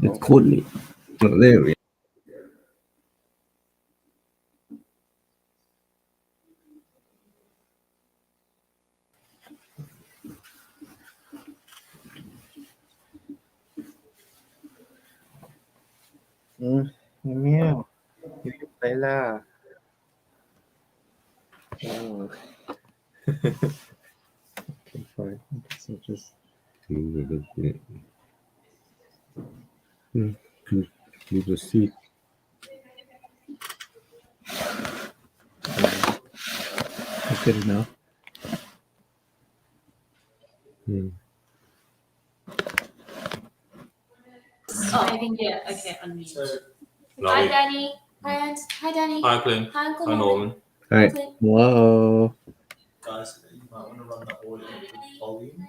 It's coldly. Oh, there we go. Meow. You play la. Oh. Okay, fine. So just You just see. That's good enough. I think okay, unmute. So, Hi, Danny. Hi, Danny. Hi, Clint. Hi, Uncle Hi, Norman. Hi. Clint. Whoa. Guys, you might want to run the audio volume.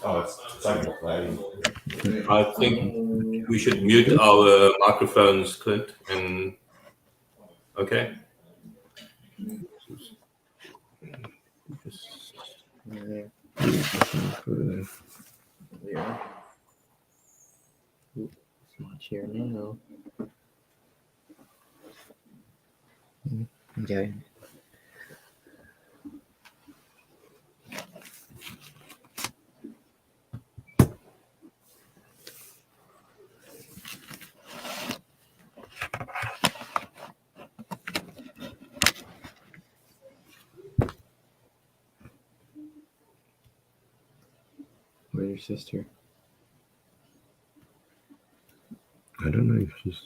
Oh, it's only playing. I think we should mute our microphones, Clint. And okay. Yeah. Yeah. It's much here now. Okay. Where's your sister? I don't know if she's.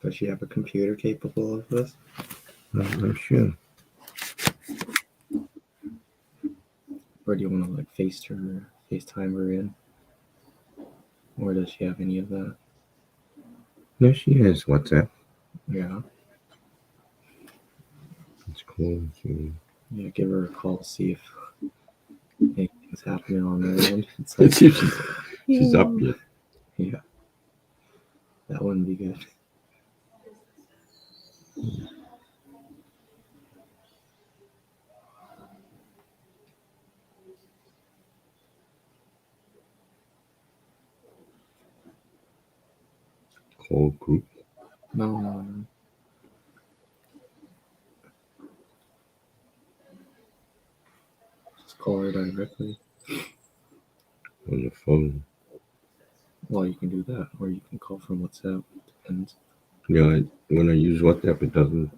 Does she have a computer capable of this? I'm not sure. Or do you want to like FaceTime her in? Or does she have any of that? No, she has WhatsApp. Yeah. It's cool. Yeah, give her a call, see if anything's happening on her end. It's Let's see if she's up yet. Yeah. That wouldn't be good. Call group. No. Just call her directly. On the phone. Well, you can do that, or you can call from WhatsApp. Depends. Yeah, when I use WhatsApp, it doesn't.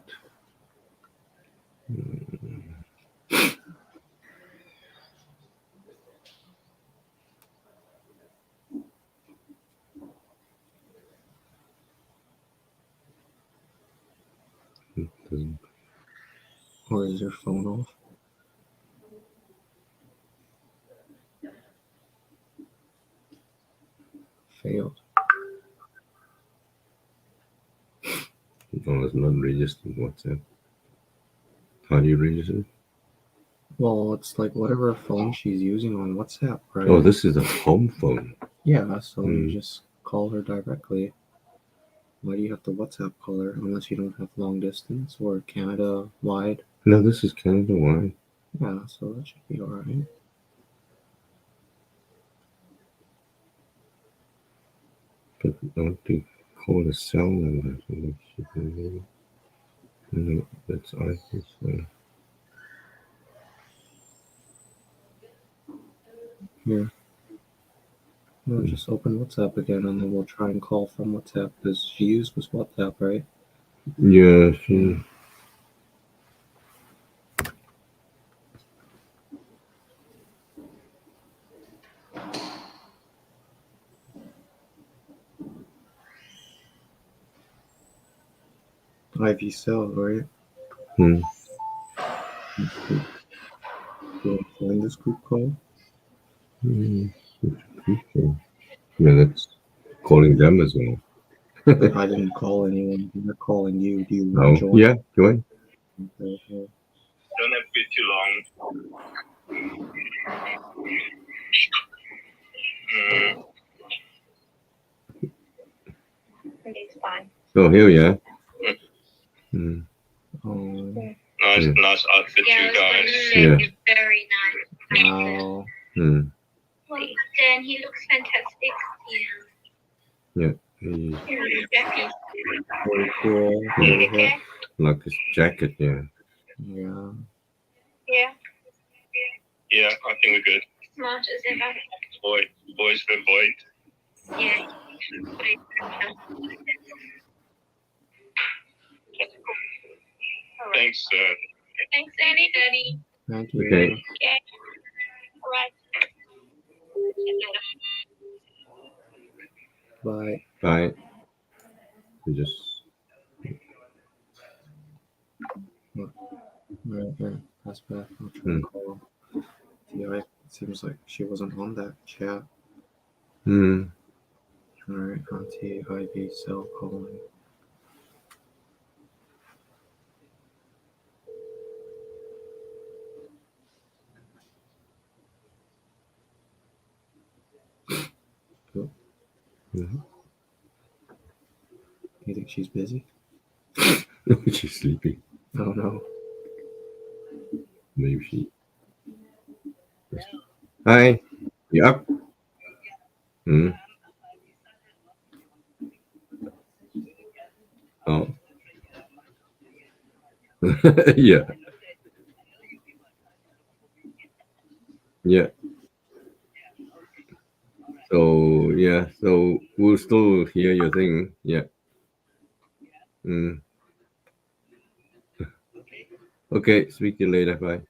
It doesn't. Or is your phone off? Failed. No, it's not registered WhatsApp. How do you register it? Well, it's like whatever phone she's using on WhatsApp, right? Oh, this is a home phone. Yeah, so you just call her directly. Why do you have to WhatsApp call her unless you don't have long distance or Canada wide? No, this is Canada wide. Yeah, so that should be alright. But I want to call a cell number. No, that's iPhone. Here. No, just open WhatsApp again and then we'll try and call from WhatsApp because she used was WhatsApp, right? Yeah, she. IV cell, right? Hmm. Do you want to find this group call? Yeah, that's calling them as well. I didn't call anyone. They're calling you. Do you want No. to join? Yeah, join. Okay. Don't have to be too long. It's fine. Oh, here we are. Nice outfit, you guys. Yeah. Very nice. Wow. Well, Dan, he looks fantastic. Yeah, He Very cool. Very hip. like his jacket, yeah. Yeah. Yeah. Yeah, I think we're good. Smart as ever. Boys for boys. Yeah. Thanks, Thanks, Daddy. Thank you. Okay. Okay. All right. Bye. Bye. We just Right there. That's back. I'll try and call TI. It seems like she wasn't on that chat. Alright, Auntie Ivy cell calling. Mhm. You think she's busy? She's sleeping. Oh no. Maybe she. Hi. You up? Oh. Yeah. Yeah. So yeah. So we'll still hear your thing. Yeah. Okay. Speak to you later. Bye.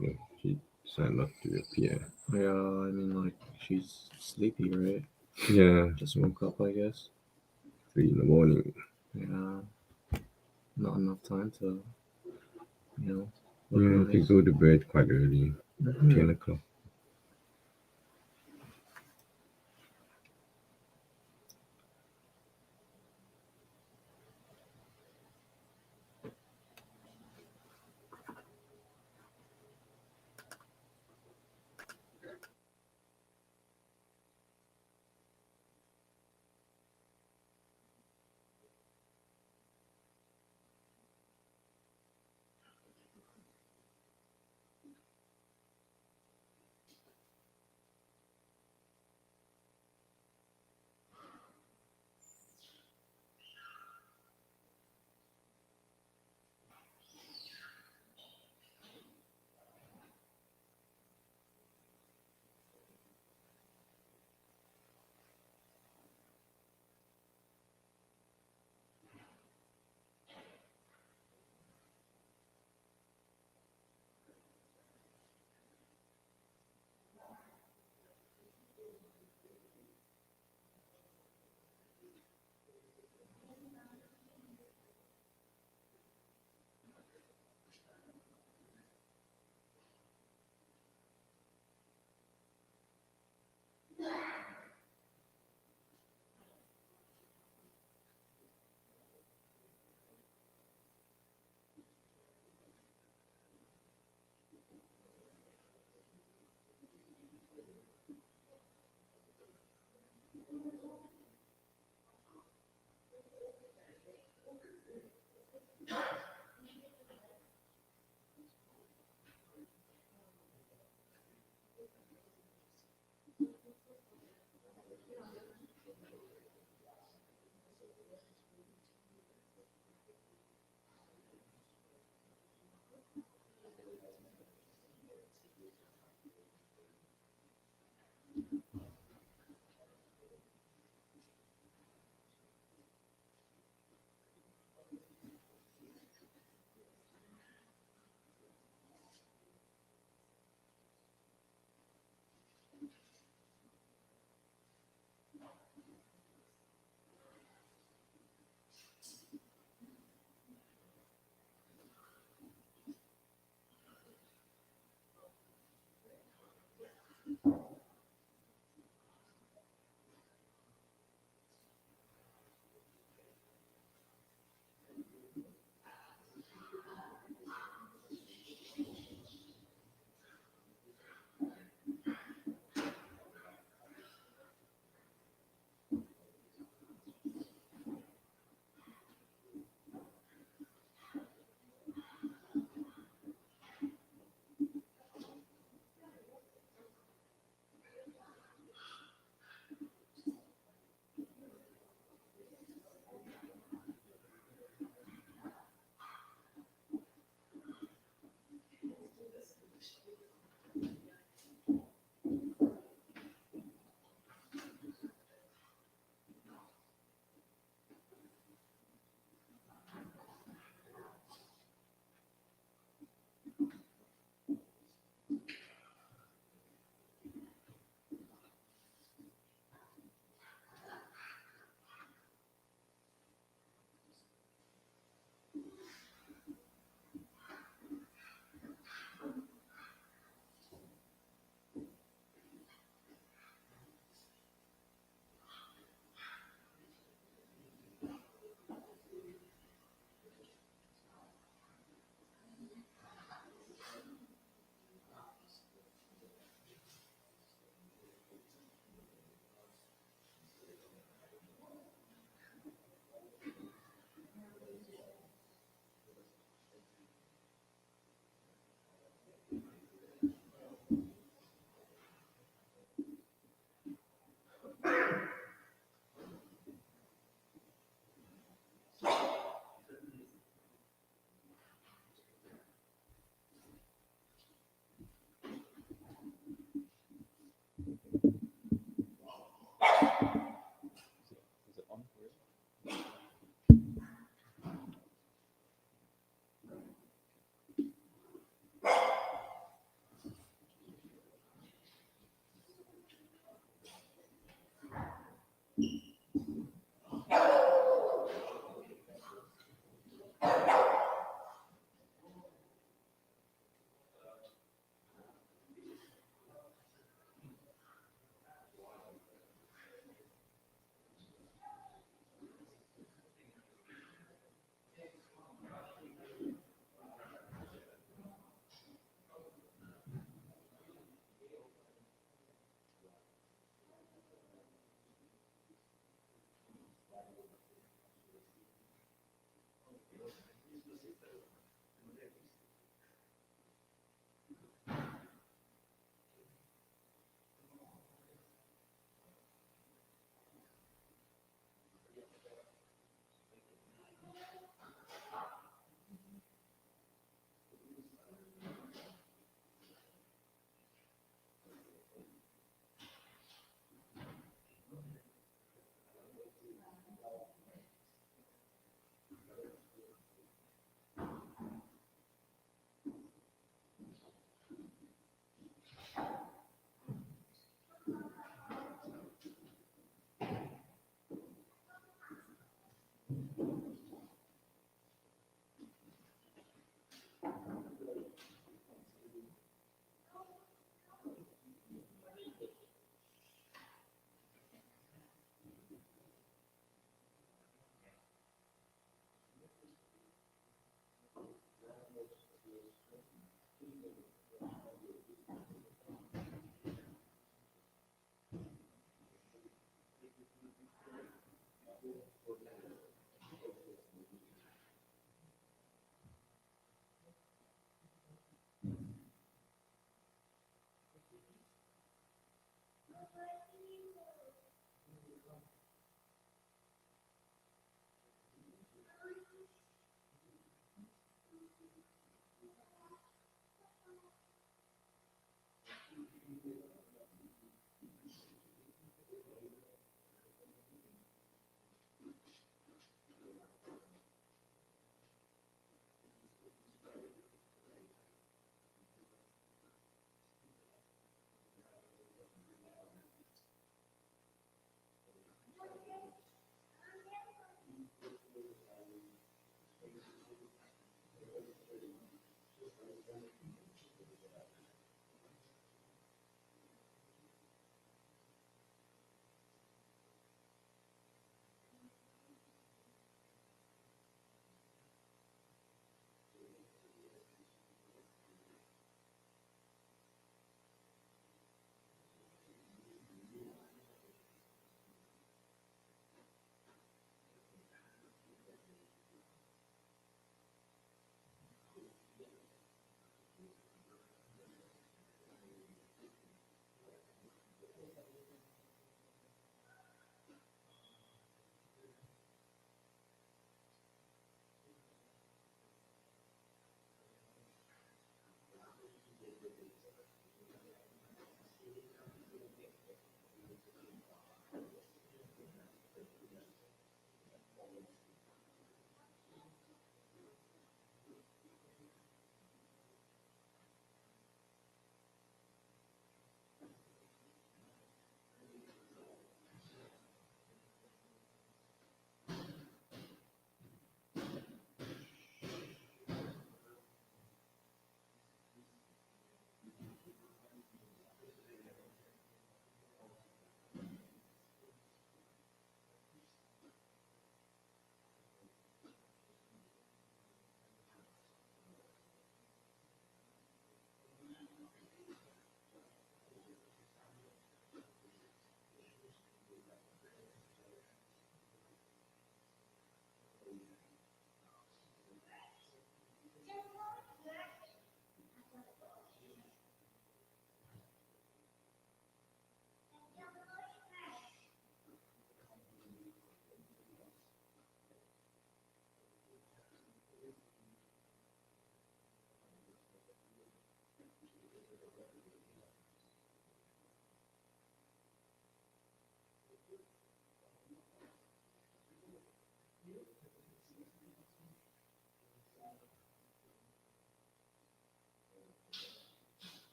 Yeah, she decided not to appear. Yeah, I mean, like, she's sleepy, right? Yeah. Just woke up, I guess. 3 in the morning. Yeah. Not enough time to, look Yeah, they nice. go to bed quite early. 10 o'clock.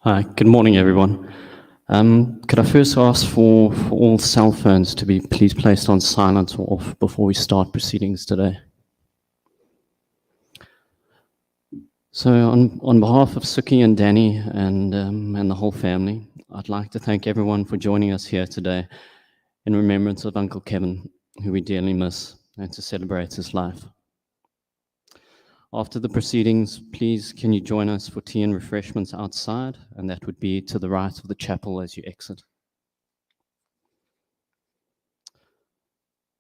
Hi, good morning, everyone. Could I first ask for all cell phones to be please placed on silent or off before we start proceedings today? So on behalf of Suki and Danny and the whole family, I'd like to thank everyone for joining us here today in remembrance of Uncle Kevin, who we dearly miss, and to celebrate his life. After the proceedings, please can you join us for tea and refreshments outside, and that would be to the right of the chapel as you exit.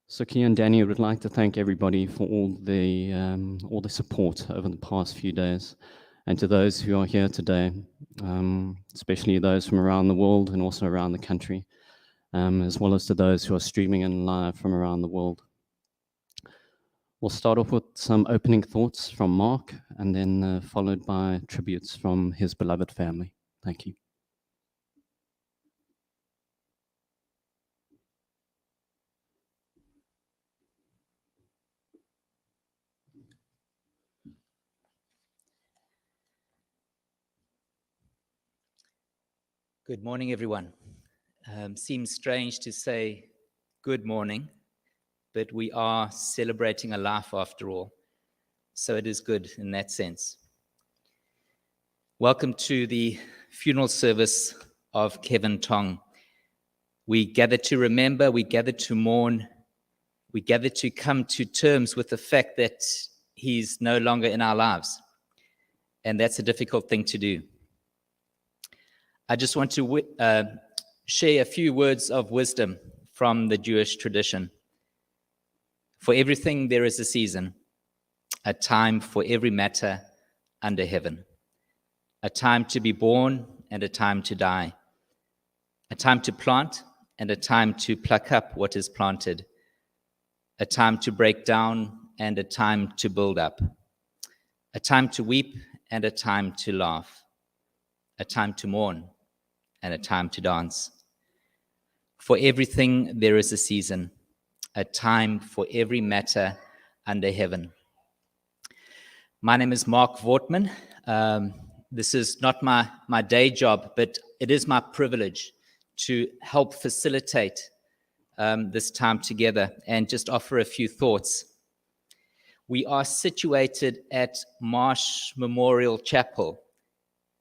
Suki and Danny would like to thank everybody for all the support over the past few days, and to those who are here today, especially those from around the world and also around the country, as well as to those who are streaming in live from around the world. We'll start off with some opening thoughts from Mark, and then followed by tributes from his beloved family. Thank you. Good morning, everyone. Seems strange to say good morning, but we are celebrating a life after all. So it is good in that sense. Welcome to the funeral service of Kevin Tong. We gather to remember, we gather to mourn, we gather to come to terms with the fact that he's no longer in our lives. And that's a difficult thing to do. I just want to share a few words of wisdom from the Jewish tradition. For everything there is a season, a time for every matter under heaven, a time to be born and a time to die, a time to plant and a time to pluck up what is planted, a time to break down and a time to build up, a time to weep and a time to laugh, a time to mourn and a time to dance. For everything there is a season, a time for every matter under heaven. My name is Mark Wortman. This is not my day job, but it is my privilege to help facilitate this time together and just offer a few thoughts. We are situated at Marsh Memorial Chapel,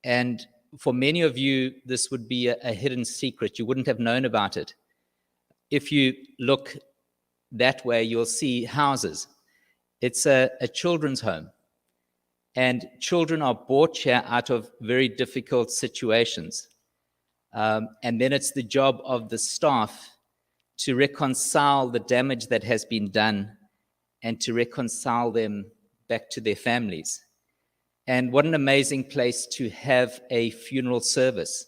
and for many of you, this would be a hidden secret. You wouldn't have known about it. If you look that way, you'll see houses. It's a children's home. And children are brought here out of very difficult situations. And then it's the job of the staff to reconcile the damage that has been done and to reconcile them back to their families. And what an amazing place to have a funeral service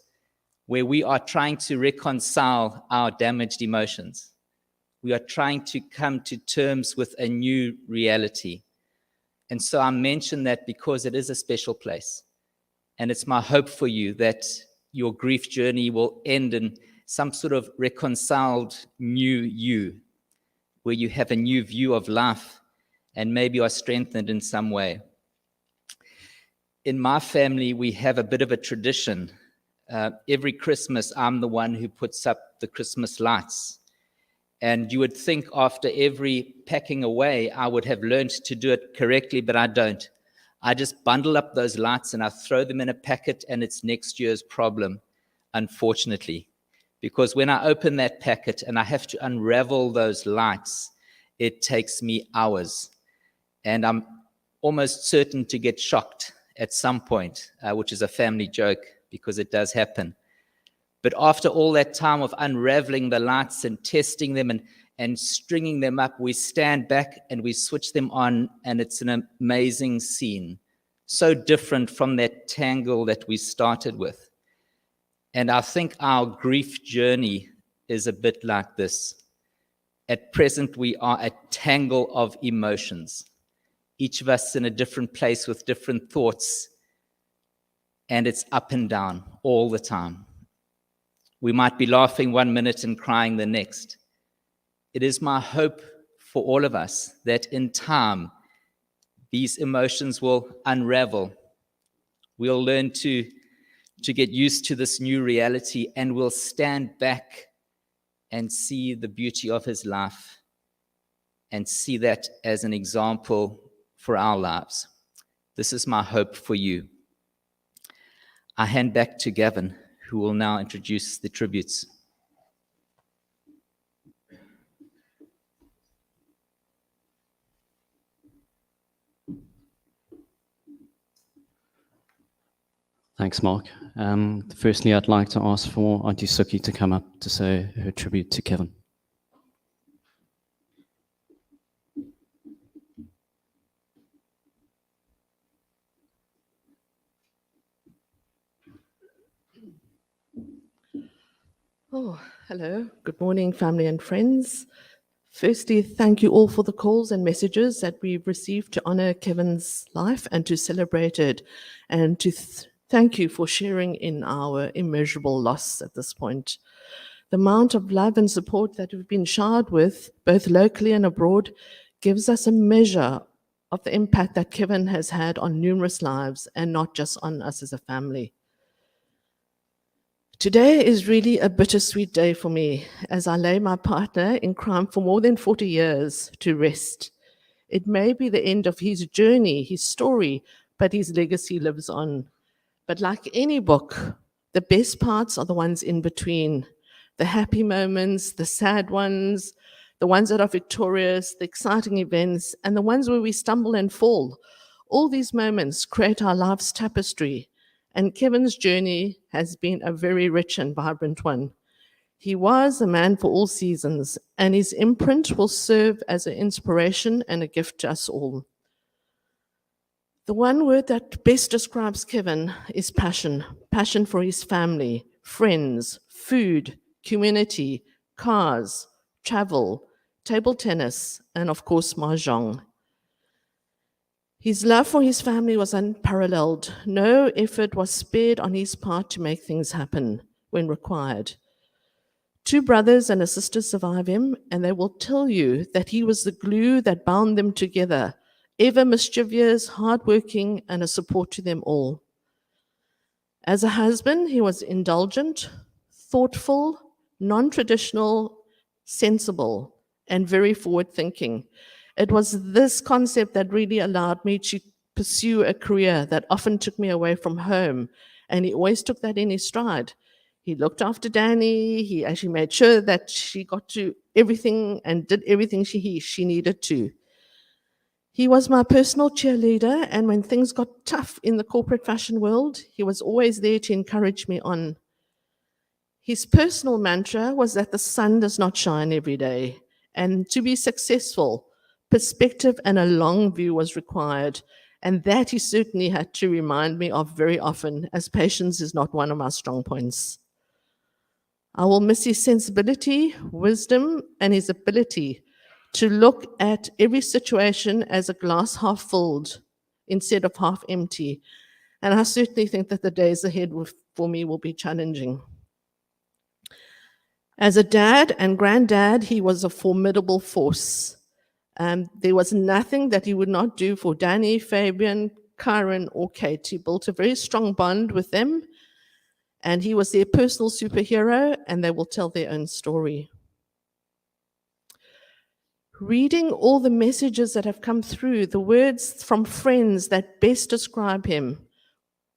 where we are trying to reconcile our damaged emotions. We are trying to come to terms with a new reality. And so I mention that because it is a special place. And it's my hope for you that your grief journey will end in some sort of reconciled new you, where you have a new view of life and maybe are strengthened in some way. In my family, we have a bit of a tradition. Every Christmas, I'm the one who puts up the Christmas lights. And you would think after every packing away, I would have learned to do it correctly, but I don't. I just bundle up those lights and I throw them in a packet, and it's next year's problem, unfortunately. Because when I open that packet and I have to unravel those lights, it takes me hours. And I'm almost certain to get shocked at some point, which is a family joke because it does happen. But after all that time of unraveling the lights and testing them and stringing them up, we stand back and we switch them on, and it's an amazing scene. So different from that tangle that we started with. And I think our grief journey is a bit like this. At present, we are a tangle of emotions. Each of us in a different place with different thoughts, and it's up and down all the time. We might be laughing one minute and crying the next. It is my hope for all of us that in time, these emotions will unravel. We'll learn to to get used to this new reality and will stand back and see the beauty of his life and see that as an example for our lives. This is my hope for you. I hand back to Gavin, who will now introduce the tributes. Thanks, Mark. Firstly, I'd like to ask for Auntie Suki to come up to say her tribute to Kevin. Oh, hello. Good morning, family and friends. Firstly, thank you all for the calls and messages that we've received to honor Kevin's life and to celebrate it, and to thank you for sharing in our immeasurable loss at this point. The amount of love and support that we've been showered with, both locally and abroad, gives us a measure of the impact that Kevin has had on numerous lives and not just on us as a family. Today is really a bittersweet day for me as I lay my partner in crime for more than 40 years to rest. It may be the end of his journey, his story, but his legacy lives on. But like any book, the best parts are the ones in between. The happy moments, the sad ones, the ones that are victorious, the exciting events, and the ones where we stumble and fall. All these moments create our life's tapestry. And Kevin's journey has been a very rich and vibrant one. He was a man for all seasons, and his imprint will serve as an inspiration and a gift to us all. The one word that best describes Kevin is passion. Passion for his family, friends, food, community, cars, travel, table tennis, and of course, mahjong. His love for his family was unparalleled. No effort was spared on his part to make things happen when required. 2 brothers and a sister survive him, and they will tell you that he was the glue that bound them together, ever mischievous, hardworking, and a support to them all. As a husband, he was indulgent, thoughtful, non-traditional, sensible, and very forward-thinking. It was this concept that really allowed me to pursue a career that often took me away from home, and he always took that in his stride. He looked after Danny. He actually made sure that she got to everything and did everything she needed to. He was my personal cheerleader, and when things got tough in the corporate fashion world, he was always there to encourage me on. His personal mantra was that the sun does not shine every day, and to be successful, perspective and a long view was required, and that he certainly had to remind me of very often, as patience is not one of my strong points. I will miss his sensibility, wisdom, and his ability to look at every situation as a glass half filled instead of half empty, and I certainly think that the days ahead for me will be challenging. As a dad and granddad, he was a formidable force. There was nothing that he would not do for Danny, Fabian, Karen, or Kate. He built a very strong bond with them, and he was their personal superhero, and they will tell their own story. Reading all the messages that have come through, the words from friends that best describe him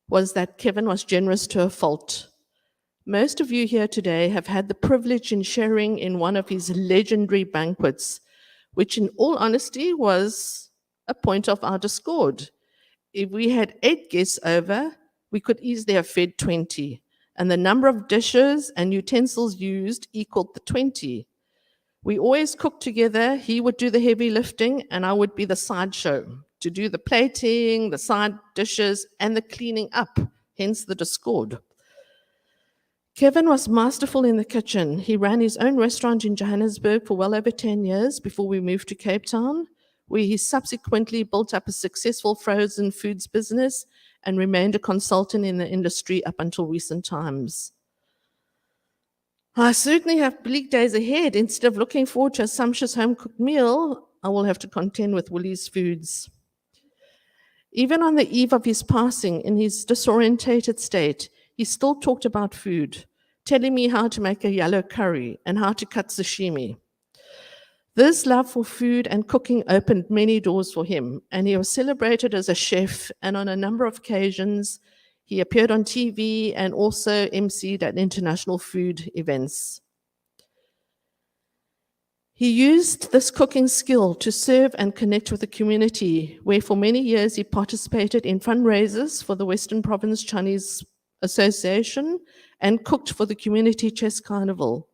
was that Kevin was generous to a fault. Most of you here today have had the privilege in sharing in one of his legendary banquets, which in all honesty was a point of our discord. If we had 8 guests over, we could easily have fed 20, and the number of dishes and utensils used equaled the 20. We always cooked together. He would do the heavy lifting, and I would be the sideshow to do the plating, the side dishes, and the cleaning up, hence the discord. Kevin was masterful in the kitchen. He ran his own restaurant in Johannesburg for well over 10 years before we moved to Cape Town, where he subsequently built up a successful frozen foods business and remained a consultant in the industry up until recent times. I certainly have bleak days ahead. Instead of looking forward to a sumptuous home-cooked meal, I will have to contend with Woolies Foods. Even on the eve of his passing, in his disorientated state, he still talked about food, telling me how to make a yellow curry and how to cut sashimi. This love for food and cooking opened many doors for him, and he was celebrated as a chef, and on a number of occasions, he appeared on TV and also emceed at international food events. He used this cooking skill to serve and connect with the community, where for many years he participated in fundraisers for the Western Province Chinese Association and cooked for the Community Chess Carnival.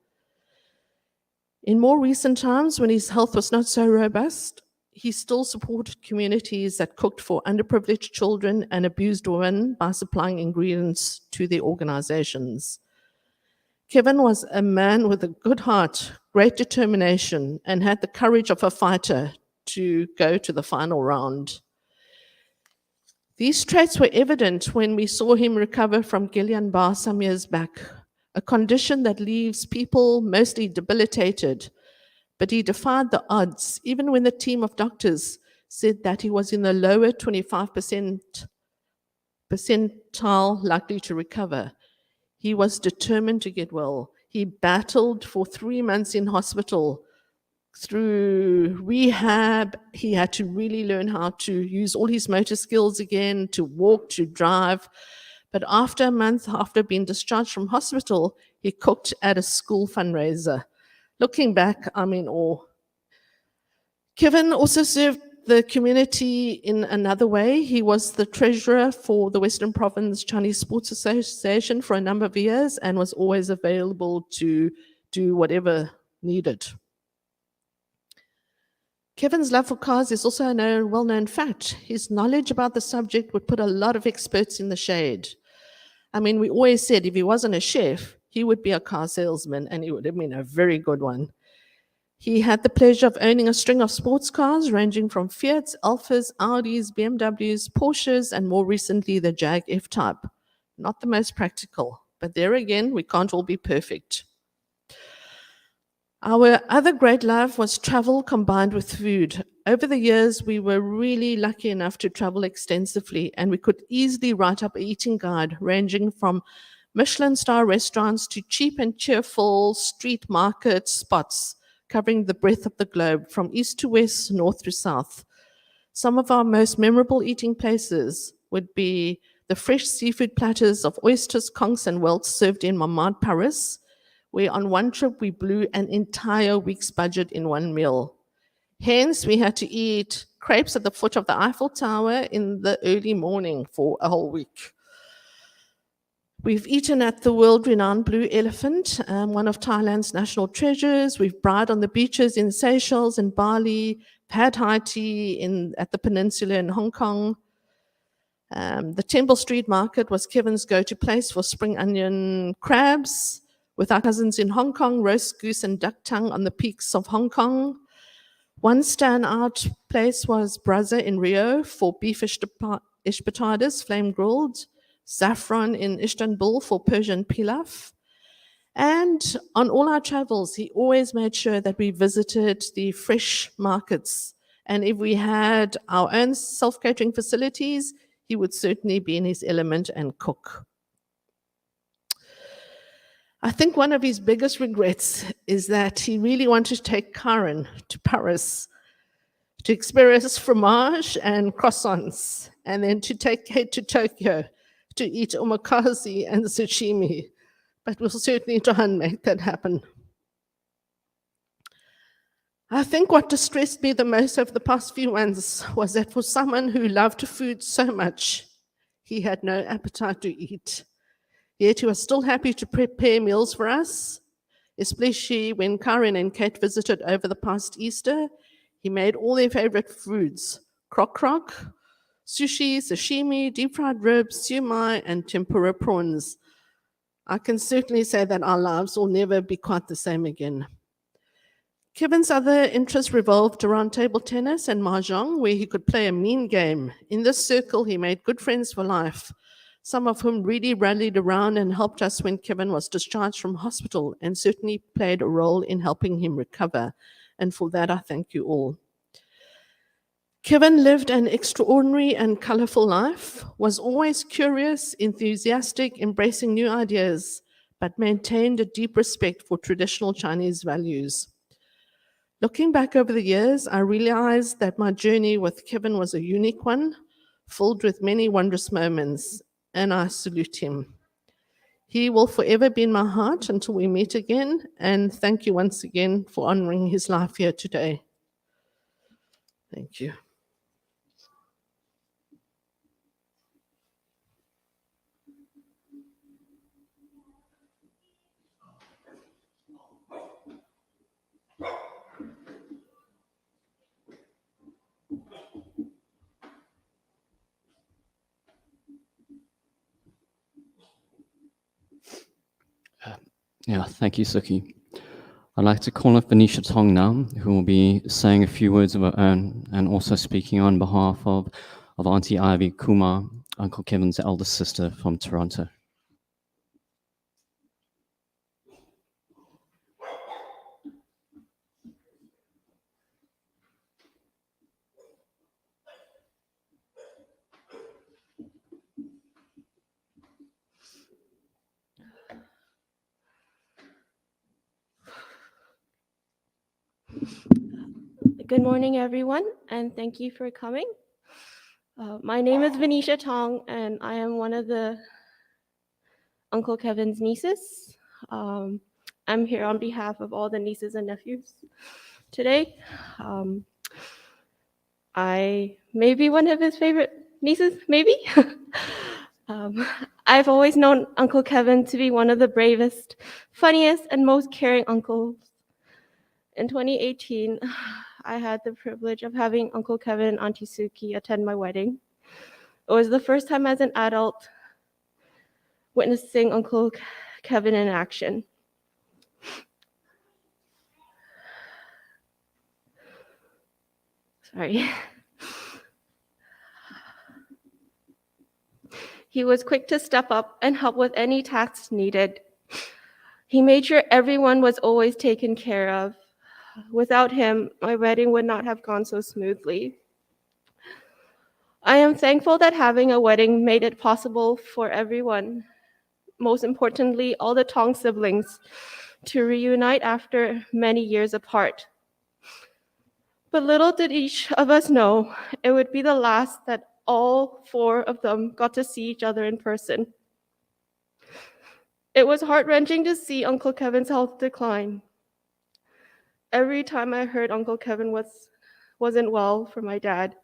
In more recent times, when his health was not so robust, he still supported communities that cooked for underprivileged children and abused women by supplying ingredients to their organizations. Kevin was a man with a good heart, great determination, and had the courage of a fighter to go to the final round. These traits were evident when we saw him recover from Guillain-Barré some years back, a condition that leaves people mostly debilitated. But he defied the odds, even when the team of doctors said that he was in the lower 25% percentile likely to recover. He was determined to get well. He battled for 3 months in hospital. Through rehab, he had to really learn how to use all his motor skills again, to walk, to drive. But after a month, after being discharged from hospital, he cooked at a school fundraiser. Looking back, I'm in awe. Kevin also served the community in another way. He was the treasurer for the Western Province Chinese Sports Association for a number of years and was always available to do whatever needed. Kevin's love for cars is also a well-known fact. His knowledge about the subject would put a lot of experts in the shade. I mean, we always said if he wasn't a chef, he would be a car salesman, and he would have been a very good one. He had the pleasure of owning a string of sports cars ranging from Fiats, Alfas, Audis, BMWs, Porsches, and more recently the Jag F-Type. Not the most practical, but there again, we can't all be perfect. Our other great love was travel combined with food. Over the years, we were really lucky enough to travel extensively, and we could easily write up an eating guide ranging from Michelin star restaurants to cheap and cheerful street market spots, covering the breadth of the globe from east to west, north to south. Some of our most memorable eating places would be the fresh seafood platters of oysters, conchs, and whelks served in Montmartre, Paris, where on one trip we blew an entire week's budget in one meal. Hence, we had to eat crepes at the foot of the Eiffel Tower in the early morning for a whole week. We've eaten at the world-renowned Blue Elephant, one of Thailand's national treasures. We've bride on the beaches in Seychelles and Bali, had high tea at the peninsula in Hong Kong. The Temple Street Market was Kevin's go-to place for spring onion crabs. With our cousins in Hong Kong, roast goose and duck tongue on the peaks of Hong Kong. One standout place was Braza in Rio for beef ishpatadas, flame grilled. Saffron in Istanbul for Persian pilaf. And on all our travels, he always made sure that we visited the fresh markets. And if we had our own self-catering facilities, he would certainly be in his element and cook. I think one of his biggest regrets is that he really wanted to take Karen to Paris to experience fromage and croissants, and then to take Kate to Tokyo to eat omakase and sashimi. But we'll certainly try and make that happen. I think what distressed me the most over the past few months was that for someone who loved food so much, he had no appetite to eat. Yet he was still happy to prepare meals for us, especially when Karen and Kate visited over the past Easter. He made all their favorite foods, croque, sushi, sashimi, deep-fried ribs, siu mai, and tempura prawns. I can certainly say that our lives will never be quite the same again. Kevin's other interests revolved around table tennis and mahjong, where he could play a mean game. In this circle, he made good friends for life, some of whom really rallied around and helped us when Kevin was discharged from hospital, and certainly played a role in helping him recover. And for that, I thank you all. Kevin lived an extraordinary and colorful life, was always curious, enthusiastic, embracing new ideas, but maintained a deep respect for traditional Chinese values. Looking back over the years, I realized that my journey with Kevin was a unique one, filled with many wondrous moments, and I salute him. He will forever be in my heart until we meet again, and thank you once again for honoring his life here today. Thank you. Yeah, thank you, Suki. I'd like to call up Venetia Tong now, who will be saying a few words of her own and also speaking on behalf of Auntie Ivy Kumar, Uncle Kevin's eldest sister from Toronto. Good morning, everyone, and thank you for coming. My name is Venetia Tong, and I am one of the Uncle Kevin's nieces. I'm here on behalf of all the nieces and nephews today. I may be one of his favorite nieces, maybe. I've always known Uncle Kevin to be one of the bravest, funniest, and most caring uncles. In 2018, I had the privilege of having Uncle Kevin and Auntie Suki attend my wedding. It was the first time as an adult witnessing Uncle Kevin in action. Sorry. He was quick to step up and help with any tasks needed. He made sure everyone was always taken care of. Without him, my wedding would not have gone so smoothly. I am thankful that having a wedding made it possible for everyone, most importantly, all the Tong siblings, to reunite after many years apart. But little did each of us know, it would be the last that all four of them got to see each other in person. It was heart-wrenching to see Uncle Kevin's health decline. Every time I heard Uncle Kevin wasn't well for my dad,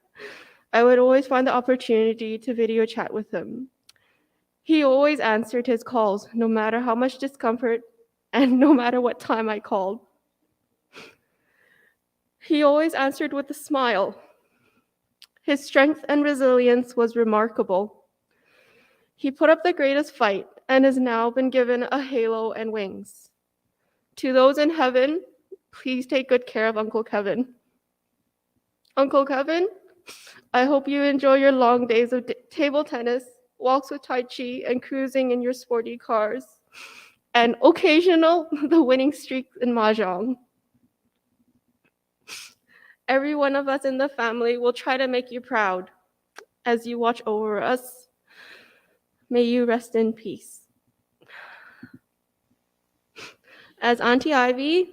I would always find the opportunity to video chat with him. He always answered his calls, no matter how much discomfort and no matter what time I called. He always answered with a smile. His strength and resilience was remarkable. He put up the greatest fight and has now been given a halo and wings. To those in heaven, please take good care of Uncle Kevin. Uncle Kevin, I hope you enjoy your long days of table tennis, walks with Tai Chi, and cruising in your sporty cars, and occasional the winning streak in Mahjong. Every one of us in the family will try to make you proud as you watch over us. May you rest in peace. As Auntie Ivy,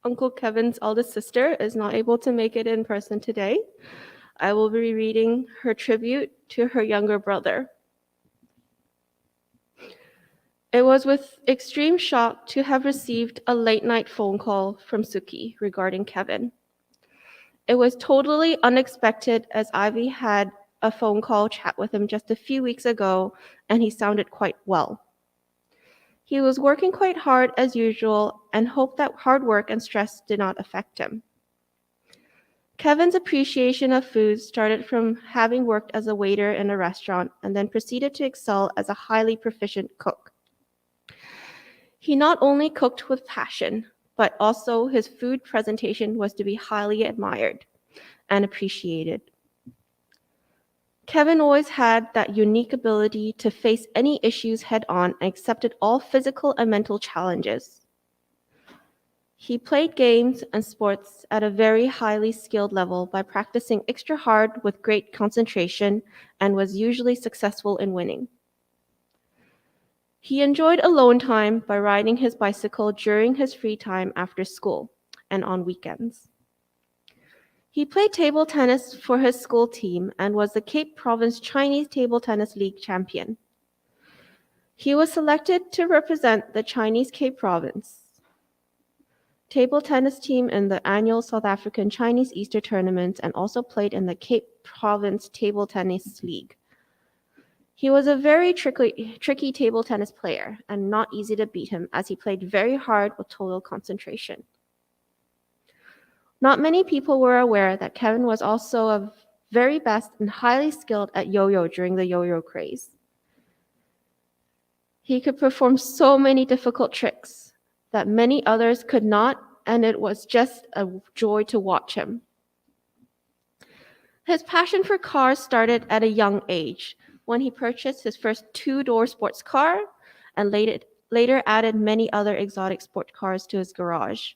Uncle Kevin's eldest sister, is not able to make it in person today, I will be reading her tribute to her younger brother. It was with extreme shock to have received a late-night phone call from Suki regarding Kevin. It was totally unexpected as Ivy had a phone call chat with him just a few weeks ago, and he sounded quite well. He was working quite hard as usual and hoped that hard work and stress did not affect him. Kevin's appreciation of food started from having worked as a waiter in a restaurant and then proceeded to excel as a highly proficient cook. He not only cooked with passion, but also his food presentation was to be highly admired and appreciated. Kevin always had that unique ability to face any issues head on and accepted all physical and mental challenges. He played games and sports at a very highly skilled level by practicing extra hard with great concentration and was usually successful in winning. He enjoyed alone time by riding his bicycle during his free time after school and on weekends. He played table tennis for his school team and was the Cape Province Chinese Table Tennis League champion. He was selected to represent the Chinese Cape Province table tennis team in the annual South African Chinese Easter tournament and also played in the Cape Province Table Tennis League. He was a very tricky table tennis player and not easy to beat him as he played very hard with total concentration. Not many people were aware that Kevin was also a very best and highly skilled at yo-yo during the yo-yo craze. He could perform so many difficult tricks that many others could not, and it was just a joy to watch him. His passion for cars started at a young age when he purchased his first two-door sports car and later added many other exotic sport cars to his garage.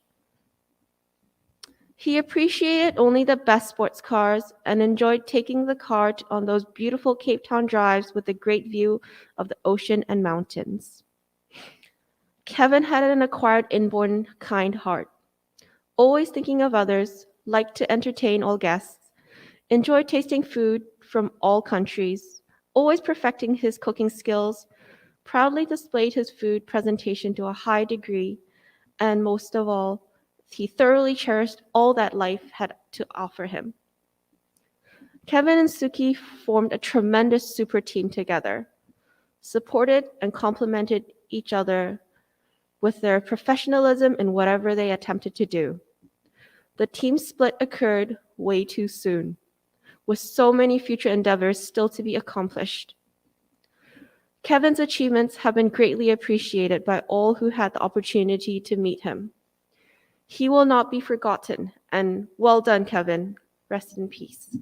He appreciated only the best sports cars and enjoyed taking the car on those beautiful Cape Town drives with a great view of the ocean and mountains. Kevin had an acquired inborn kind heart, always thinking of others, liked to entertain all guests, enjoyed tasting food from all countries, always perfecting his cooking skills, proudly displayed his food presentation to a high degree, and most of all, he thoroughly cherished all that life had to offer him. Kevin and Suki formed a tremendous super team together, supported and complemented each other with their professionalism in whatever they attempted to do. The team split occurred way too soon, with so many future endeavors still to be accomplished. Kevin's achievements have been greatly appreciated by all who had the opportunity to meet him. He will not be forgotten, and well done, Kevin. Rest in peace.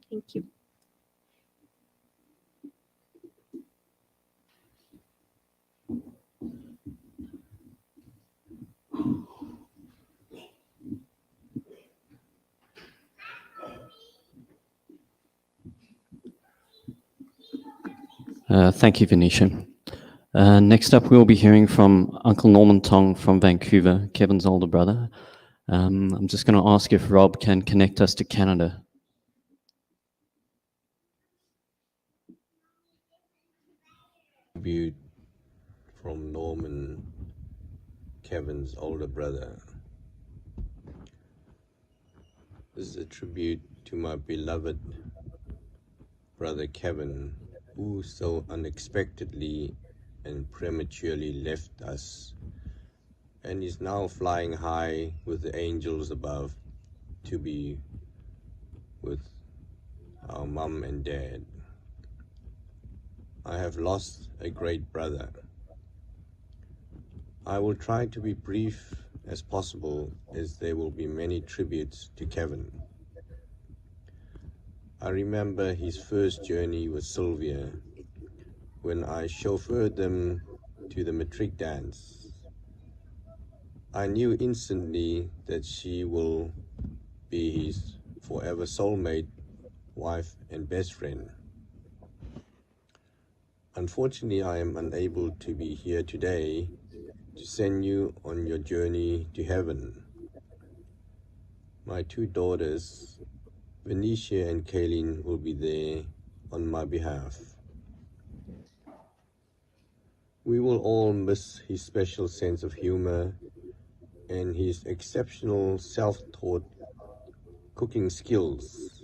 Thank you. Thank you, Venetia. Next up, we'll be hearing from Uncle Norman Tong from Vancouver, Kevin's older brother. I'm just going to ask if Rob can connect us to Canada. Tribute from Norman, Kevin's older brother. This is a tribute to my beloved brother Kevin, who so unexpectedly and prematurely left us and is now flying high with the angels above to be with our mum and dad. I have lost a great brother. I will try to be brief as possible, as there will be many tributes to Kevin. I remember his first journey with Sylvia when I chauffeured them to the matric dance. I knew instantly that she will be his forever soulmate, wife, and best friend. Unfortunately, I am unable to be here today to send you on your journey to heaven. My two daughters, Venetia and Kaylin, will be there on my behalf. We will all miss his special sense of humor and his exceptional self-taught cooking skills.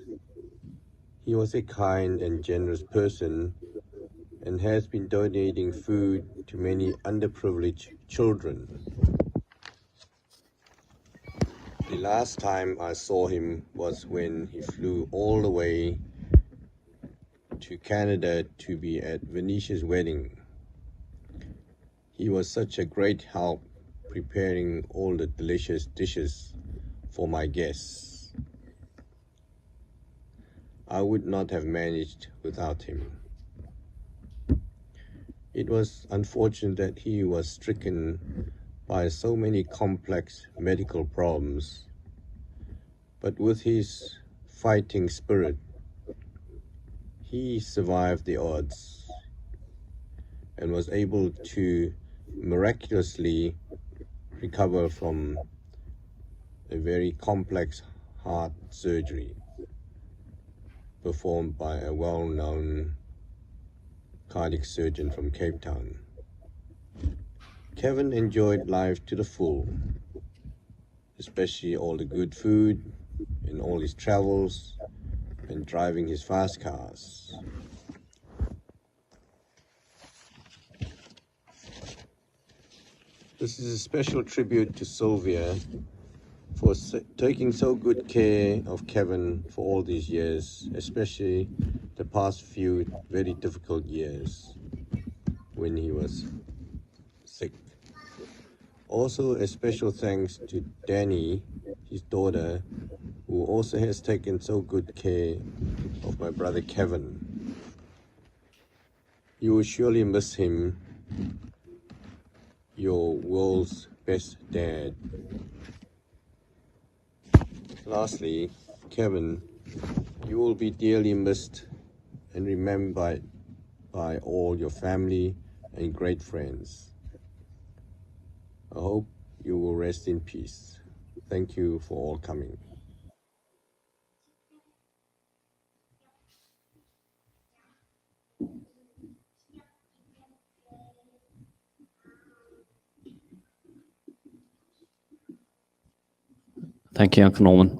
He was a kind and generous person and has been donating food to many underprivileged children. The last time I saw him was when he flew all the way to Canada to be at Venetia's wedding. He was such a great help preparing all the delicious dishes for my guests. I would not have managed without him. It was unfortunate that he was stricken by so many complex medical problems, but with his fighting spirit, he survived the odds and was able to miraculously recover from a very complex heart surgery performed by a well-known cardiac surgeon from Cape Town. Kevin enjoyed life to the full, especially all the good food and all his travels and driving his fast cars. This is a special tribute to Sylvia for taking so good care of Kevin for all these years, especially the past few very difficult years when he was sick. Also, a special thanks to Danny, his daughter, who also has taken so good care of my brother Kevin. You will surely miss him, your world's best dad. Lastly, Kevin, you will be dearly missed and remembered by all your family and great friends. I hope you will rest in peace. Thank you for all coming. Thank you, Uncle Norman.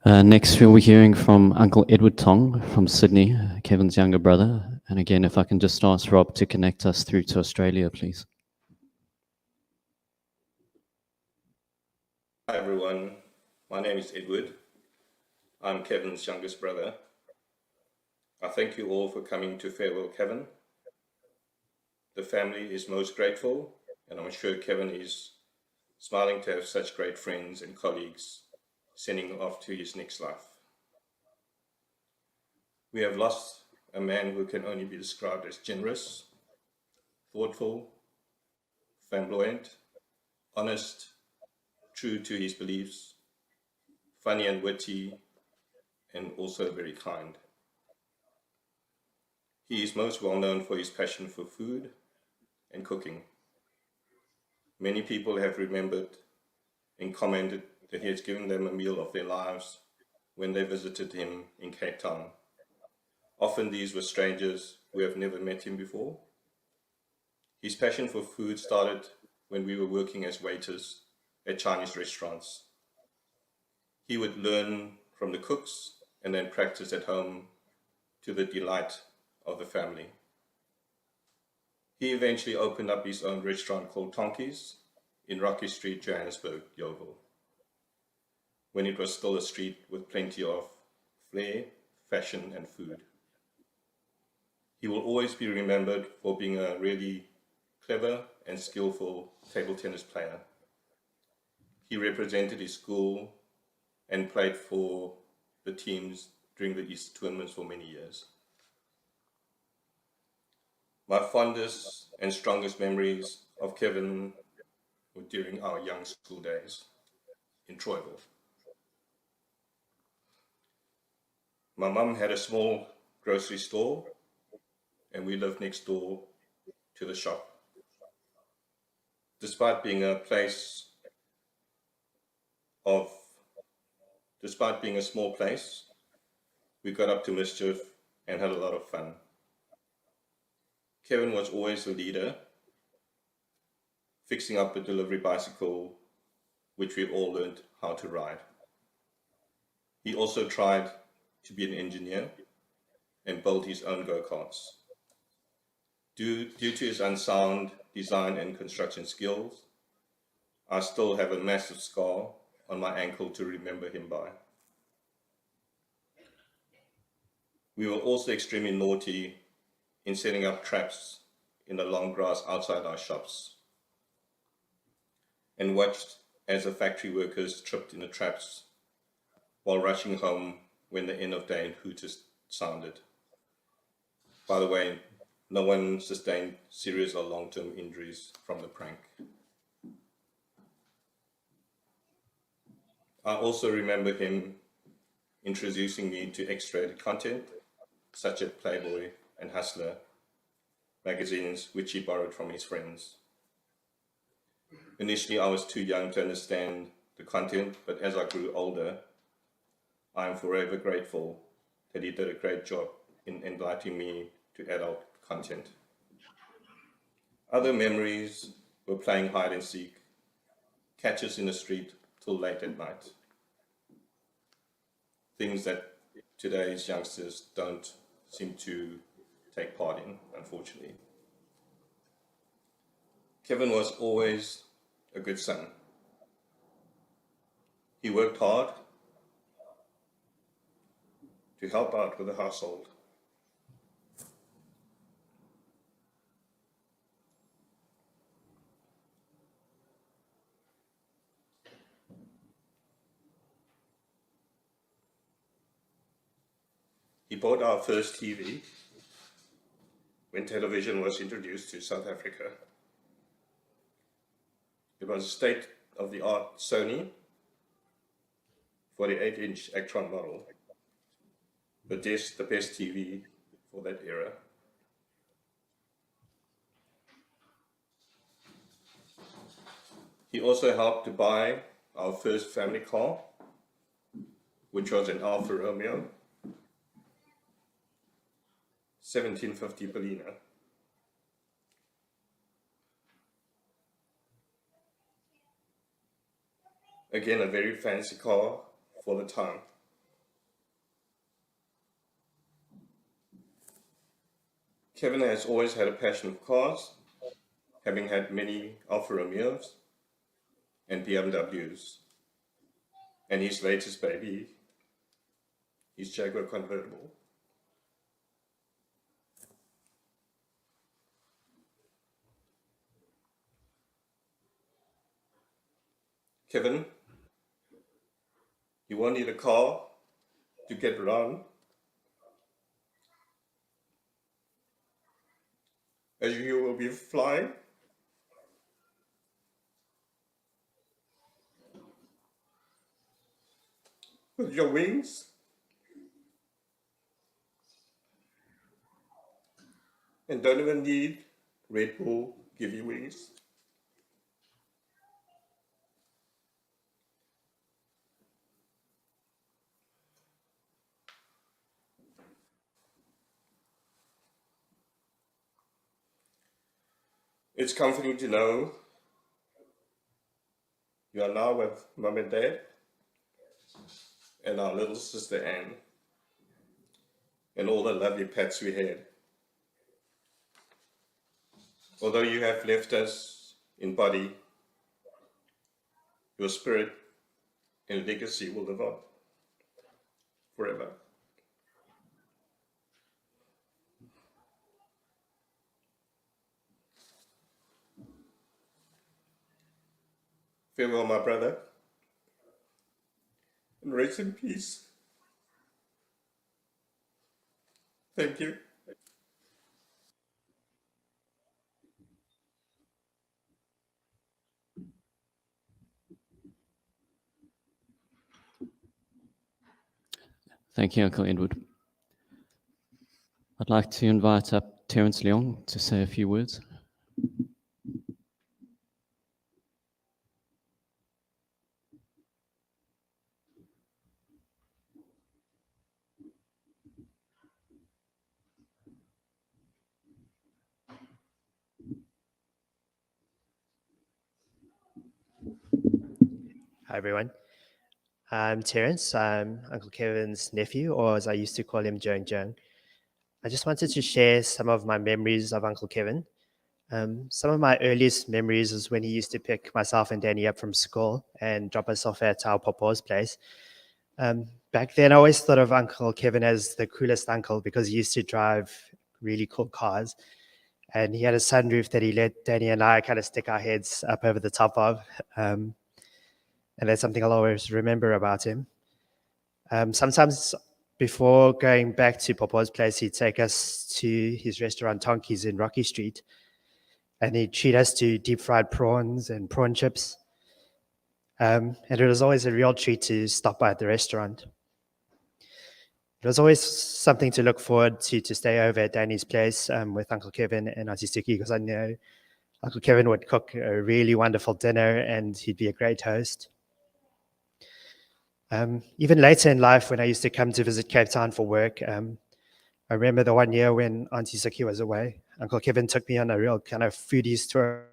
Next, we'll be hearing from Uncle Edward Tong from Sydney, Kevin's younger brother. And again, if I can just ask Rob to connect us through to Australia, please. Hi everyone, my name is Edward. I'm Kevin's youngest brother. I thank you all for coming to farewell Kevin. The family is most grateful, and I'm sure Kevin is smiling to have such great friends and colleagues sending off to his next life. We have lost a man who can only be described as generous, thoughtful, flamboyant, honest, true to his beliefs, funny and witty, and also very kind. He is most well known for his passion for food and cooking. Many people have remembered and commented that he has given them a meal of their lives when they visited him in Cape Town. Often these were strangers who have never met him before. His passion for food started when we were working as waiters at Chinese restaurants. He would learn from the cooks and then practice at home to the delight of the family. He eventually opened up his own restaurant called Tong in Rocky Street, Johannesburg, Yeoville, when it was still a street with plenty of flair, fashion, and food. He will always be remembered for being a really clever and skillful table tennis player. He represented his school and played for the teams during the East tournaments for many years. My fondest and strongest memories of Kevin were during our young school days in Troyville. My mum had a small grocery store and we lived next door to the shop. Despite being a small place, we got up to mischief and had a lot of fun. Kevin was always a leader, fixing up a delivery bicycle, which we all learned how to ride. He also tried to be an engineer and build his own go-karts. Due to his unsound design and construction skills, I still have a massive scar on my ankle to remember him by. We were also extremely naughty in setting up traps in the long grass outside our shops and watched as the factory workers tripped in the traps while rushing home when the end of day and hooters sounded. By the way, no one sustained serious or long-term injuries from the prank. I also remember him introducing me to X-rated content, such as Playboy and Hustler magazines, which he borrowed from his friends. Initially, I was too young to understand the content, but as I grew older, I am forever grateful that he did a great job in enlightening me to adult content. Other memories were playing hide and seek, catch us in the street till late at night. Things that today's youngsters don't seem to take part in, unfortunately. Kevin was always a good son. He worked hard to help out with the household. He bought our first TV when television was introduced to South Africa. It was a state-of-the-art Sony 48-inch Actron model, but just the best TV for that era. He also helped to buy our first family car, which was an Alfa Romeo 1750 Berliner. Again, a very fancy car for the time. Kevin has always had a passion for cars, having had many Alfa Romeos and BMWs, and his latest baby, his Jaguar convertible. Kevin, you won't need a car to get around, as you will be flying. With your wings. And don't even need Red Bull give you wings. It's comforting to know you are now with Mum and Dad and our little sister Anne and all the lovely pets we had. Although you have left us in body, your spirit and legacy will live on forever. Farewell, my brother, and rest in peace. Thank you. Thank you, Uncle Edward. I'd like to invite up Terence Leong to say a few words. Hi, everyone. I'm Terence. I'm Uncle Kevin's nephew, or as I used to call him, Jung Jung. I just wanted to share some of my memories of Uncle Kevin. Some of my earliest memories is when he used to pick myself and Danny up from school and drop us off at our papa's place. Back then, I always thought of Uncle Kevin as the coolest uncle because he used to drive really cool cars. And he had a sunroof that he let Danny and I kind of stick our heads up over the top of. And that's something I'll always remember about him. Sometimes before going back to Papa's place, he'd take us to his restaurant, Tong in Rocky Street. And he'd treat us to deep fried prawns and prawn chips. And it was always a real treat to stop by at the restaurant. It was always something to look forward to stay over at Danny's place with Uncle Kevin and Auntie Suki, because I know Uncle Kevin would cook a really wonderful dinner and he'd be a great host. Even later in life, when I used to come to visit Cape Town for work, I remember the one year when Auntie Suki was away, Uncle Kevin took me on a real kind of foodies tour.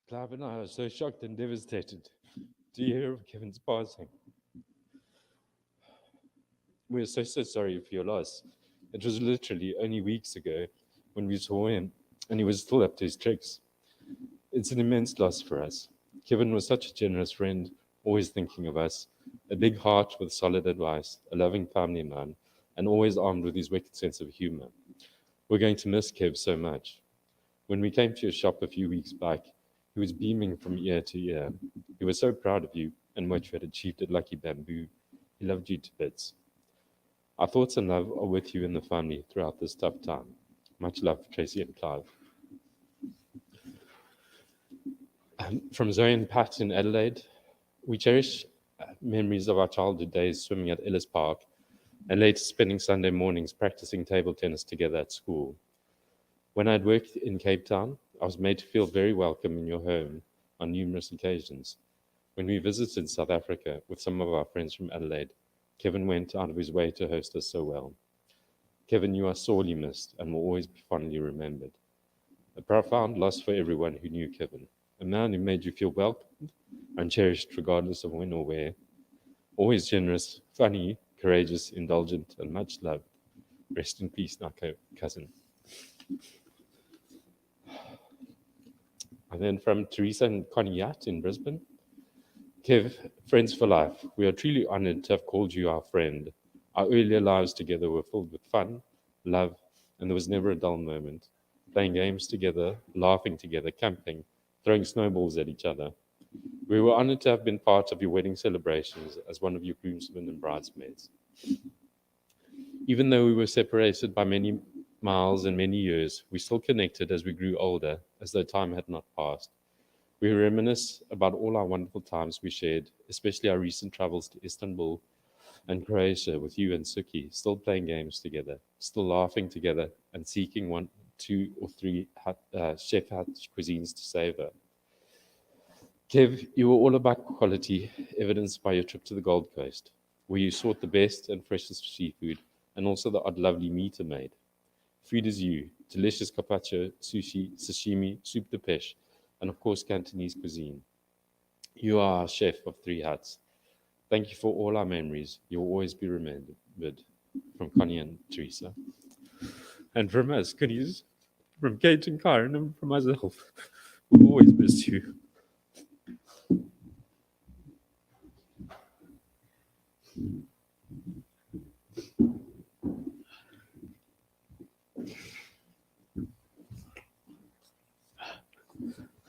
Clive and I are so shocked and devastated to hear of Kevin's passing. We are so sorry for your loss. It was literally only weeks ago when we saw him, and he was still up to his tricks. It's an immense loss for us. Kevin was such a generous friend, always thinking of us, a big heart with solid advice, a loving family man, and always armed with his wicked sense of humor. We're going to miss Kev so much. When we came to your shop a few weeks back, he was beaming from ear to ear. He was so proud of you and what you had achieved at Lucky Bamboo. He loved you to bits. Our thoughts and love are with you and the family throughout this tough time. Much love, Tracy and Clive. From Zoe and Pat in Adelaide, we cherish memories of our childhood days swimming at Ellis Park and later spending Sunday mornings practicing table tennis together at school. When I'd worked in Cape Town, I was made to feel very welcome in your home on numerous occasions. When we visited South Africa with some of our friends from Adelaide, Kevin went out of his way to host us so well. Kevin, you are sorely missed and will always be fondly remembered. A profound loss for everyone who knew Kevin, a man who made you feel welcomed and cherished regardless of when or where. Always generous, funny, courageous, indulgent, and much loved. Rest in peace, now, cousin. And then from Teresa and Connie Yatt in Brisbane. Kev, friends for life, we are truly honored to have called you our friend. Our earlier lives together were filled with fun, love, and there was never a dull moment. Playing games together, laughing together, camping, throwing snowballs at each other. We were honored to have been part of your wedding celebrations as one of your groomsmen and bridesmaids. Even though we were separated by many miles and many years, we still connected as we grew older, as though time had not passed. We reminisce about all our wonderful times we shared, especially our recent travels to Istanbul and Croatia with you and Suki, still playing games together, still laughing together, and seeking 1, 2, or 3 chef hut cuisines to savor. Kev, you were all about quality, evidenced by your trip to the Gold Coast, where you sought the best and freshest seafood, and also the odd lovely meat made. Food is you, delicious carpaccio, sushi, sashimi, soup de pêche, and of course Cantonese cuisine. You are our chef of 3 huts. Thank you for all our memories. You'll always be remembered. From Connie and Teresa. And from us, goodies, from Kate and Karen, and from myself. We'll always miss you.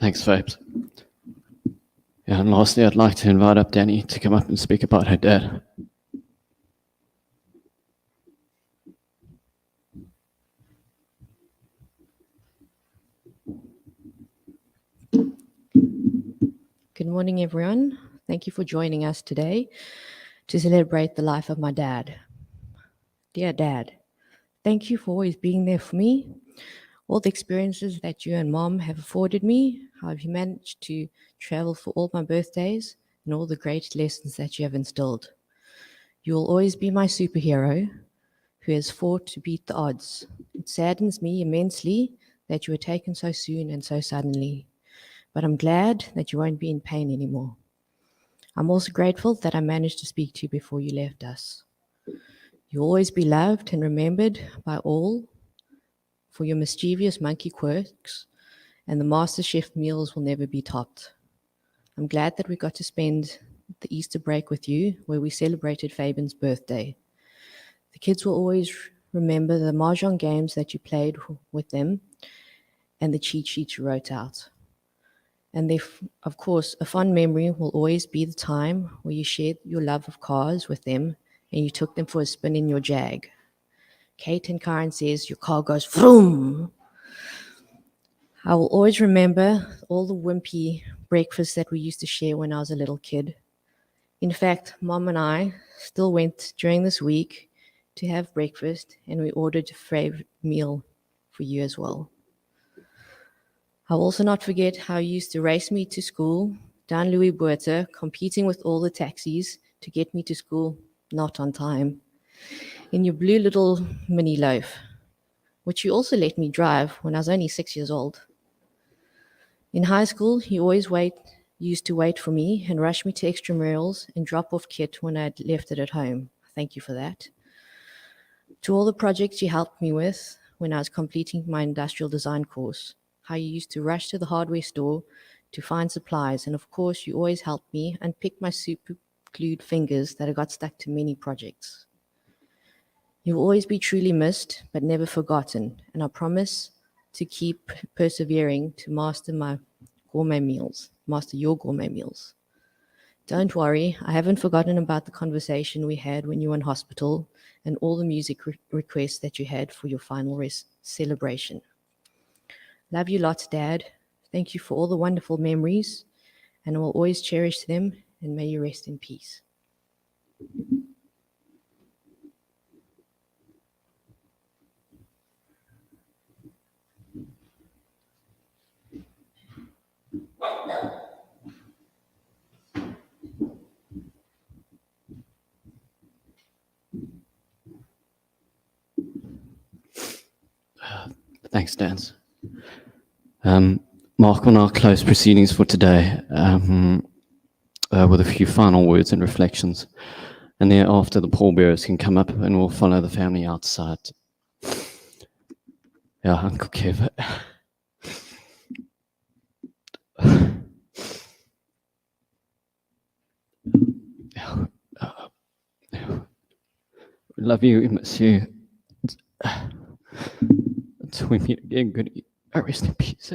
Thanks, Fabes. Yeah, and lastly, I'd like to invite up Danny to come up and speak about her dad. Good morning, everyone. Thank you for joining us today. to celebrate the life of my dad. Dear Dad, thank you for always being there for me. All the experiences that you and Mom have afforded me, how have you managed to travel for all my birthdays, and all the great lessons that you have instilled. You will always be my superhero who has fought to beat the odds. It saddens me immensely that you were taken so soon and so suddenly, but I'm glad that you won't be in pain anymore. I'm also grateful that I managed to speak to you before you left us. You'll always be loved and remembered by all for your mischievous monkey quirks, and the MasterChef meals will never be topped. I'm glad that we got to spend the Easter break with you, where we celebrated Fabian's birthday. The kids will always remember the mahjong games that you played with them and the cheat sheets you wrote out. And of course, a fond memory will always be the time where you shared your love of cars with them and you took them for a spin in your Jag. Kate and Karen says your car goes vroom. I will always remember all the wimpy breakfasts that we used to share when I was a little kid. In fact, Mom and I still went during this week to have breakfast, and we ordered a favorite meal for you as well. I'll also not forget how you used to race me to school down Louis Boerter, competing with all the taxis to get me to school not on time, in your blue little mini loaf, which you also let me drive when I was only 6 years old. In high school, you used to wait for me and rush me to extramurals and drop off kit when I had left it at home. Thank you for that. To all the projects you helped me with when I was completing my industrial design course, how you used to rush to the hardware store to find supplies, and of course, you always helped me unpick my super glued fingers that I got stuck to many projects. You'll always be truly missed, but never forgotten, and I promise to keep persevering to master your gourmet meals. Don't worry, I haven't forgotten about the conversation we had when you were in hospital and all the music requests that you had for your final celebration. Love you lots, Dad. Thank you for all the wonderful memories, and I will always cherish them, and may you rest in peace. Thanks, Dan. Mark, on our close proceedings for today with a few final words and reflections. And thereafter, the pallbearers can come up and we'll follow the family outside. Yeah, Uncle Kev. We love you, we miss you. Until we meet again, good rest in peace.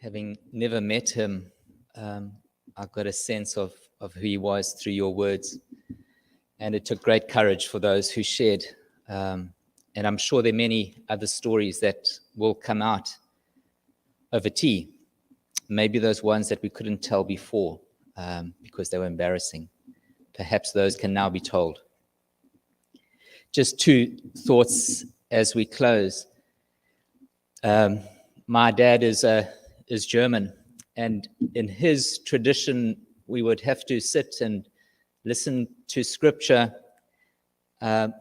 Having never met him, I got a sense of who he was through your words. And it took great courage for those who shared. And I'm sure there are many other stories that will come out over tea. Maybe those ones that we couldn't tell before because they were embarrassing. Perhaps those can now be told. Just two thoughts as we close. My dad is German, and in his tradition, we would have to sit and listen to scripture.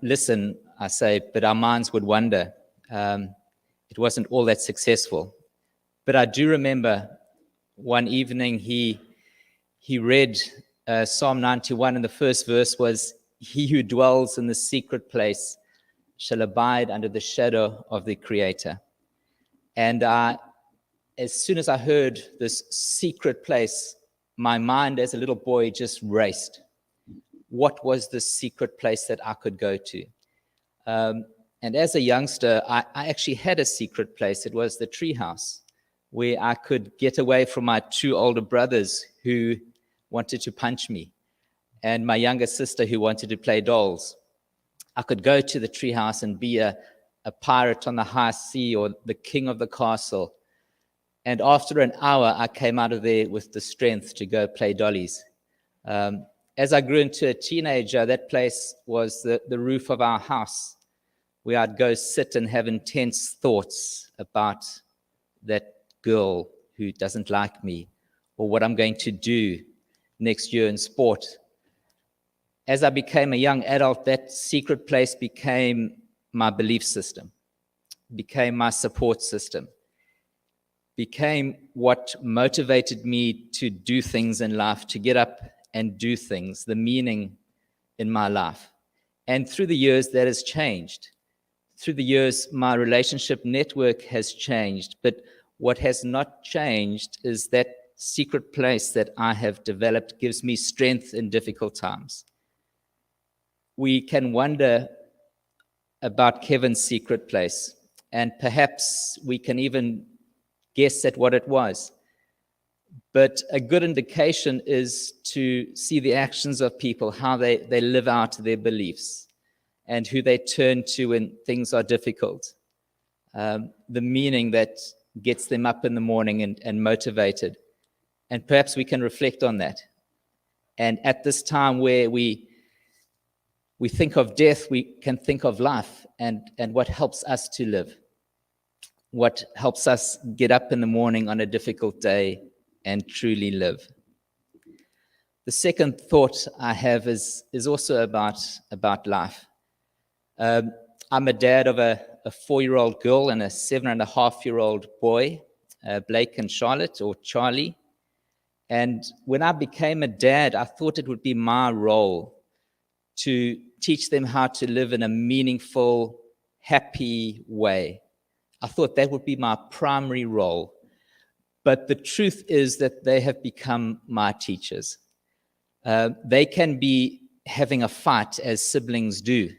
Listen, I say, but our minds would wander. It wasn't all that successful. But I do remember one evening he read Psalm 91, and the first verse was, "He who dwells in the secret place shall abide under the shadow of the Creator." And as soon as I heard this secret place, my mind as a little boy just raced. What was the secret place that I could go to? And as a youngster, I actually had a secret place. It was the treehouse, where I could get away from my two older brothers who wanted to punch me. and my younger sister who wanted to play dolls. I could go to the treehouse and be a pirate on the high sea or the king of the castle. And after an hour, I came out of there with the strength to go play dollies. As I grew into a teenager, that place was the roof of our house, where I'd go sit and have intense thoughts about that girl who doesn't like me, or what I'm going to do next year in sport. As I became a young adult, that secret place became my belief system, became my support system, became what motivated me to do things in life, to get up and do things, the meaning in my life. And through the years, that has changed. Through the years, my relationship network has changed. But what has not changed is that secret place that I have developed gives me strength in difficult times. We can wonder about Kevin's secret place, and perhaps we can even guess at what it was. But a good indication is to see the actions of people, how they live out their beliefs, and who they turn to when things are difficult. The meaning that gets them up in the morning and motivated. And perhaps we can reflect on that. And at this time where we think of death, we can think of life and what helps us to live, what helps us get up in the morning on a difficult day and truly live. The second thought I have is also about life. I'm a dad of a 4-year-old girl and a 7.5-year-old boy, Blake and Charlotte, or Charlie. And when I became a dad, I thought it would be my role to teach them how to live in a meaningful, happy way. I thought that would be my primary role. But the truth is that they have become my teachers. They can be having a fight, as siblings do.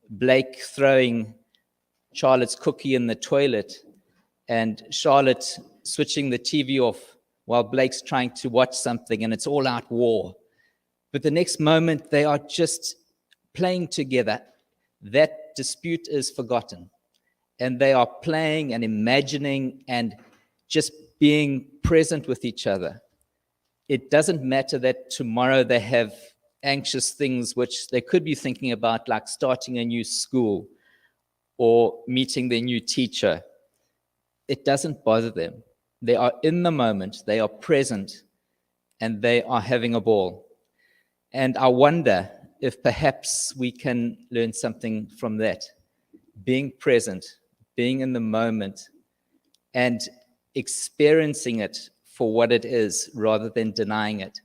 Blake throwing Charlotte's cookie in the toilet, and Charlotte switching the TV off while Blake's trying to watch something, and it's all out war. But the next moment, they are just playing together. That dispute is forgotten. And they are playing and imagining and just being present with each other. It doesn't matter that tomorrow they have anxious things which they could be thinking about, like starting a new school or meeting their new teacher. It doesn't bother them. They are in the moment, they are present, and they are having a ball. And I wonder if perhaps we can learn something from that. Being present, being in the moment, and experiencing it for what it is rather than denying it.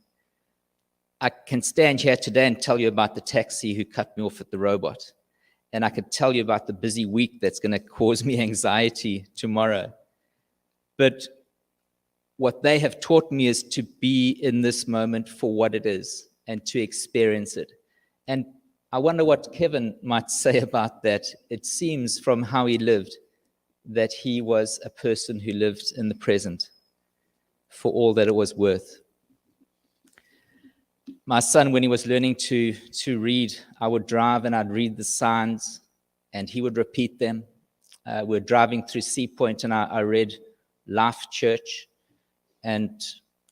I can stand here today and tell you about the taxi who cut me off at the robot. And I could tell you about the busy week that's going to cause me anxiety tomorrow. But what they have taught me is to be in this moment for what it is and to experience it. And I wonder what Kevin might say about that. It seems from how he lived that he was a person who lived in the present for all that it was worth. My son, when he was learning to read, I would drive and I'd read the signs and he would repeat them. We're driving through Sea Point and I read Life Church, and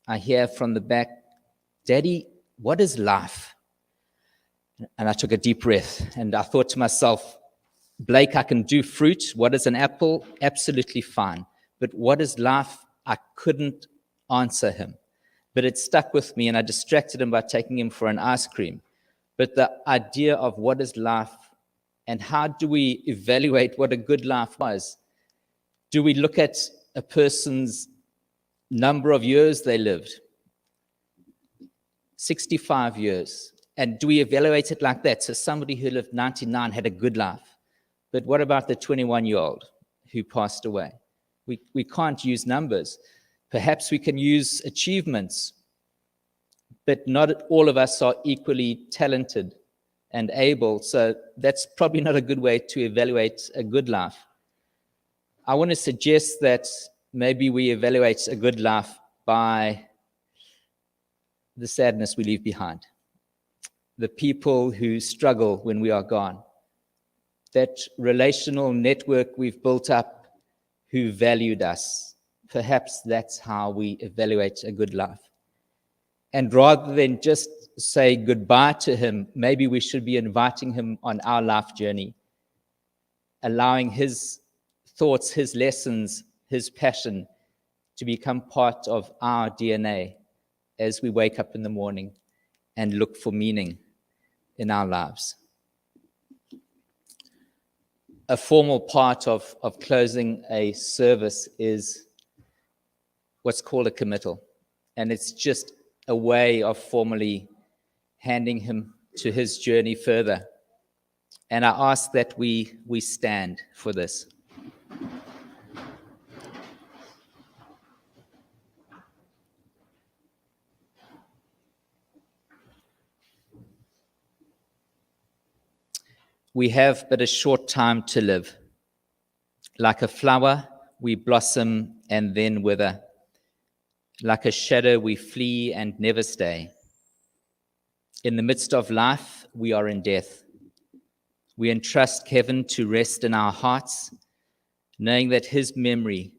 I hear from the back, "Daddy, what is life?" And I took a deep breath and I thought to myself, Blake, I can do fruit. What is an apple? Absolutely fine. But what is life? I couldn't answer him. But it stuck with me and I distracted him by taking him for an ice cream. But the idea of what is life and how do we evaluate what a good life was? Do we look at a person's number of years they lived? 65 years. And do we evaluate it like that? So somebody who lived 99 had a good life. But what about the 21-year-old who passed away? We can't use numbers. Perhaps we can use achievements, but not all of us are equally talented and able. So that's probably not a good way to evaluate a good life. I want to suggest that maybe we evaluate a good life by the sadness we leave behind. the people who struggle when we are gone, that relational network we've built up who valued us. Perhaps that's how we evaluate a good life. And rather than just say goodbye to him, maybe we should be inviting him on our life journey, allowing his thoughts, his lessons, his passion to become part of our DNA as we wake up in the morning and look for meaning in our lives. A formal part of closing a service is what's called a committal. And it's just a way of formally handing him to his journey further. And I ask that we stand for this. We have but a short time to live. Like a flower, we blossom and then wither. Like a shadow, we flee and never stay. In the midst of life, we are in death. We entrust Kevin to rest in our hearts, knowing that his memory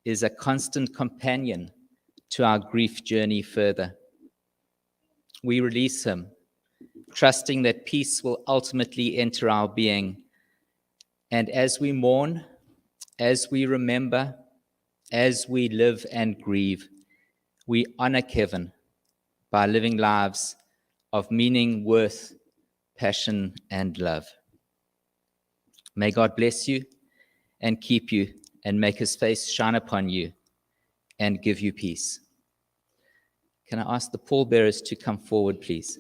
is a constant companion to our grief journey further. We release him, trusting that peace will ultimately enter our being. And as we mourn, as we remember, as we live and grieve, we honor Kevin by living lives of meaning, worth, passion, and love. May God bless you and keep you and make his face shine upon you and give you peace. Can I ask the pallbearers to come forward, please?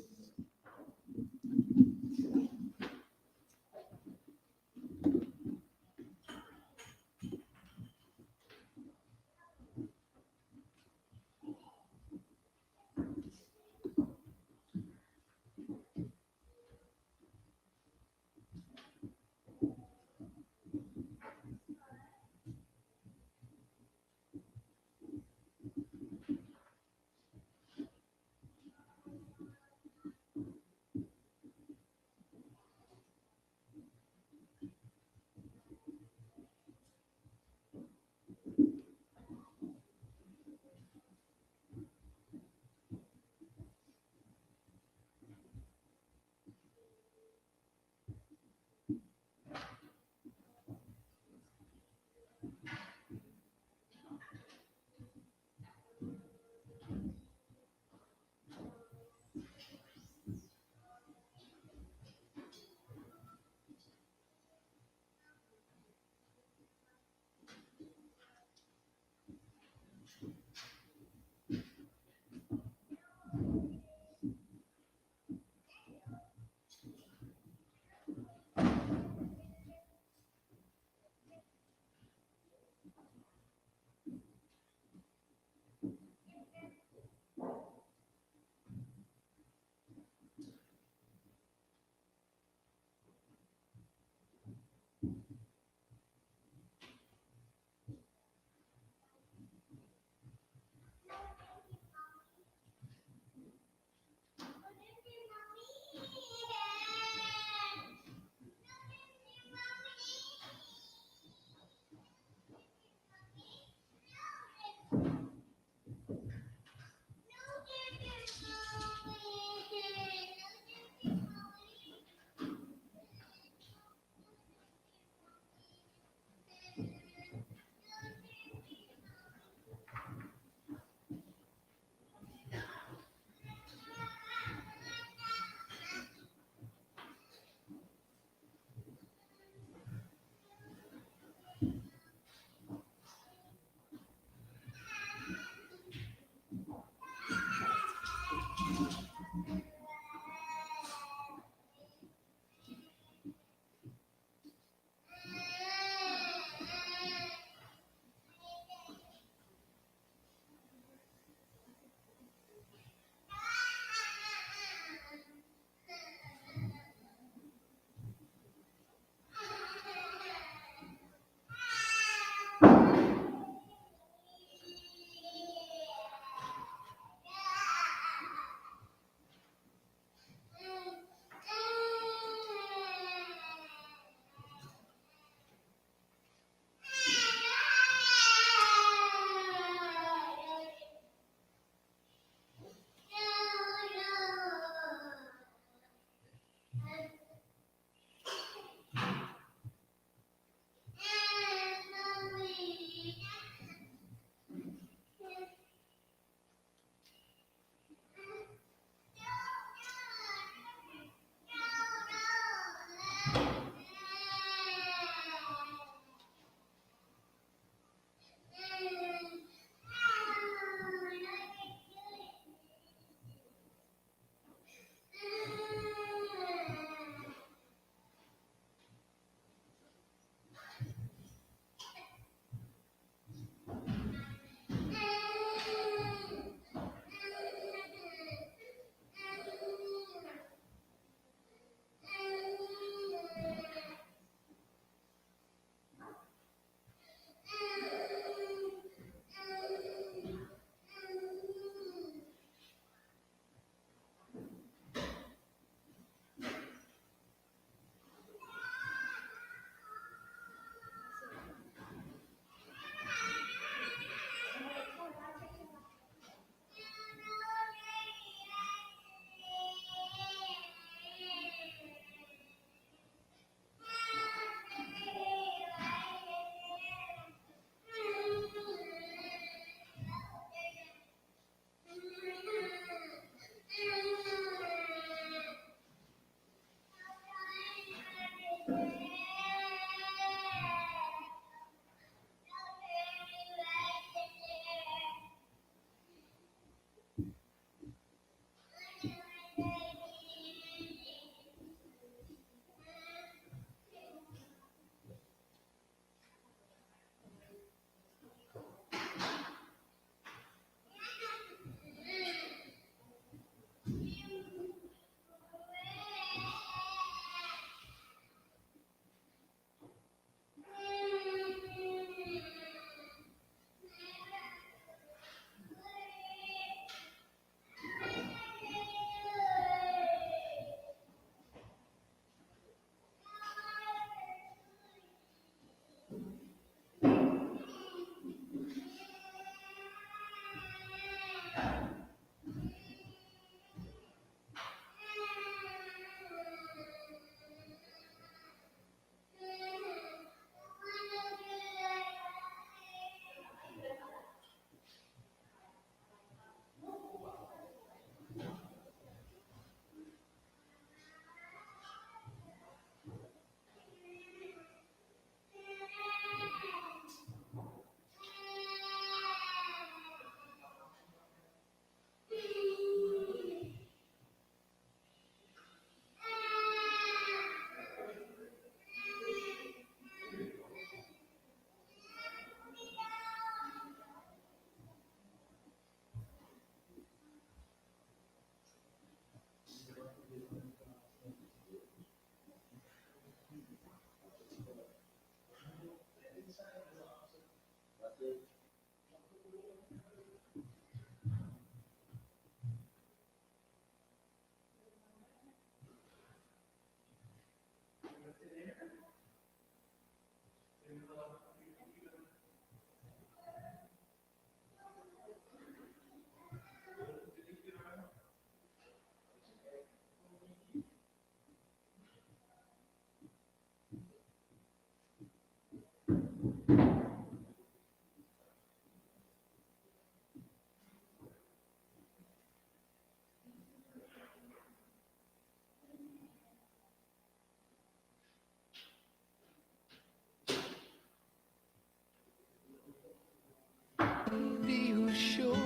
Be sure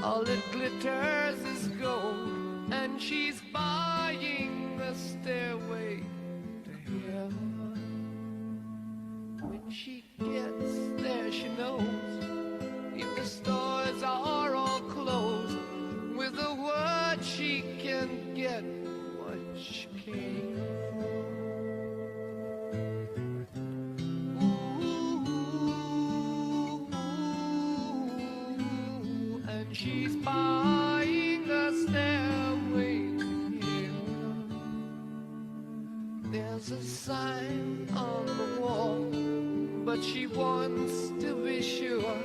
all that glitters is gold, and she's buying the stairway to heaven. When she gets there, she knows if the stores are all closed, with a word she can get what she came for. And she's buying a stairway to heaven. There's a sign on the wall, but she wants to be sure,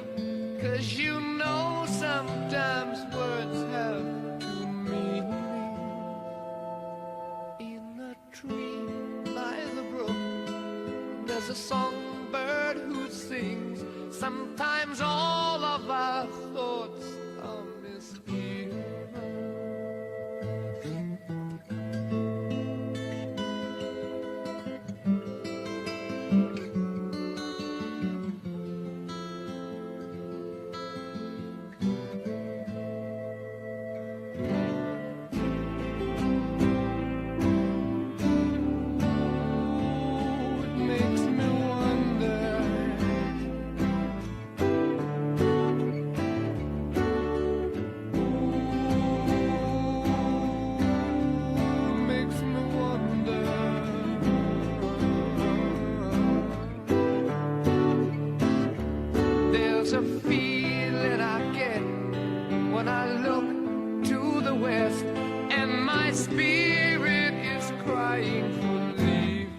'cause you know sometimes words have two meanings. In a tree by the brook, there's a songbird who sings. Sometimes all of our thoughts are misgiven. It makes me wonder. Makes me wonder. There's a feeling I get when I look to the west, and my spirit is crying for leaving.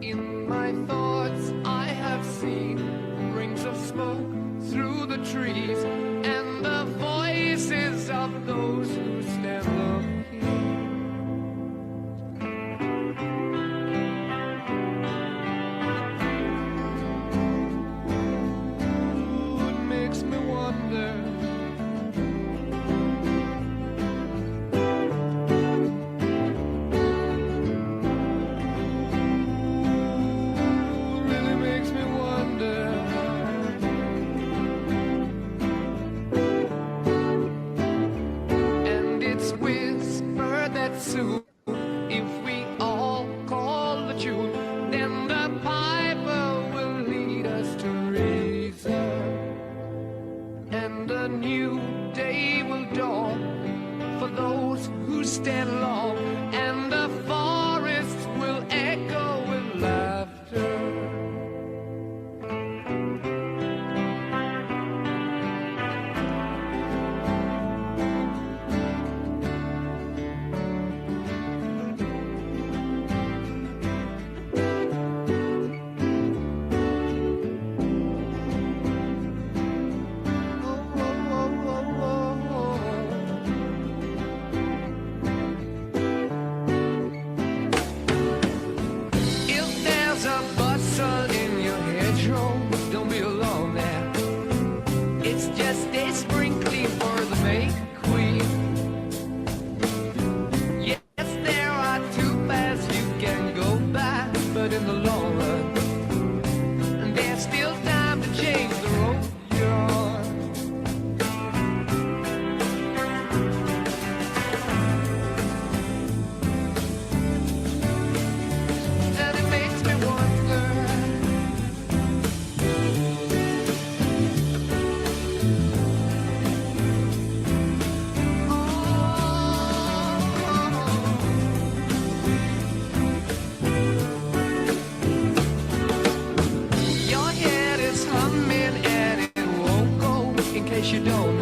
In my thoughts I have seen rings of smoke through the trees, and the voices of those who stand up here. case you don't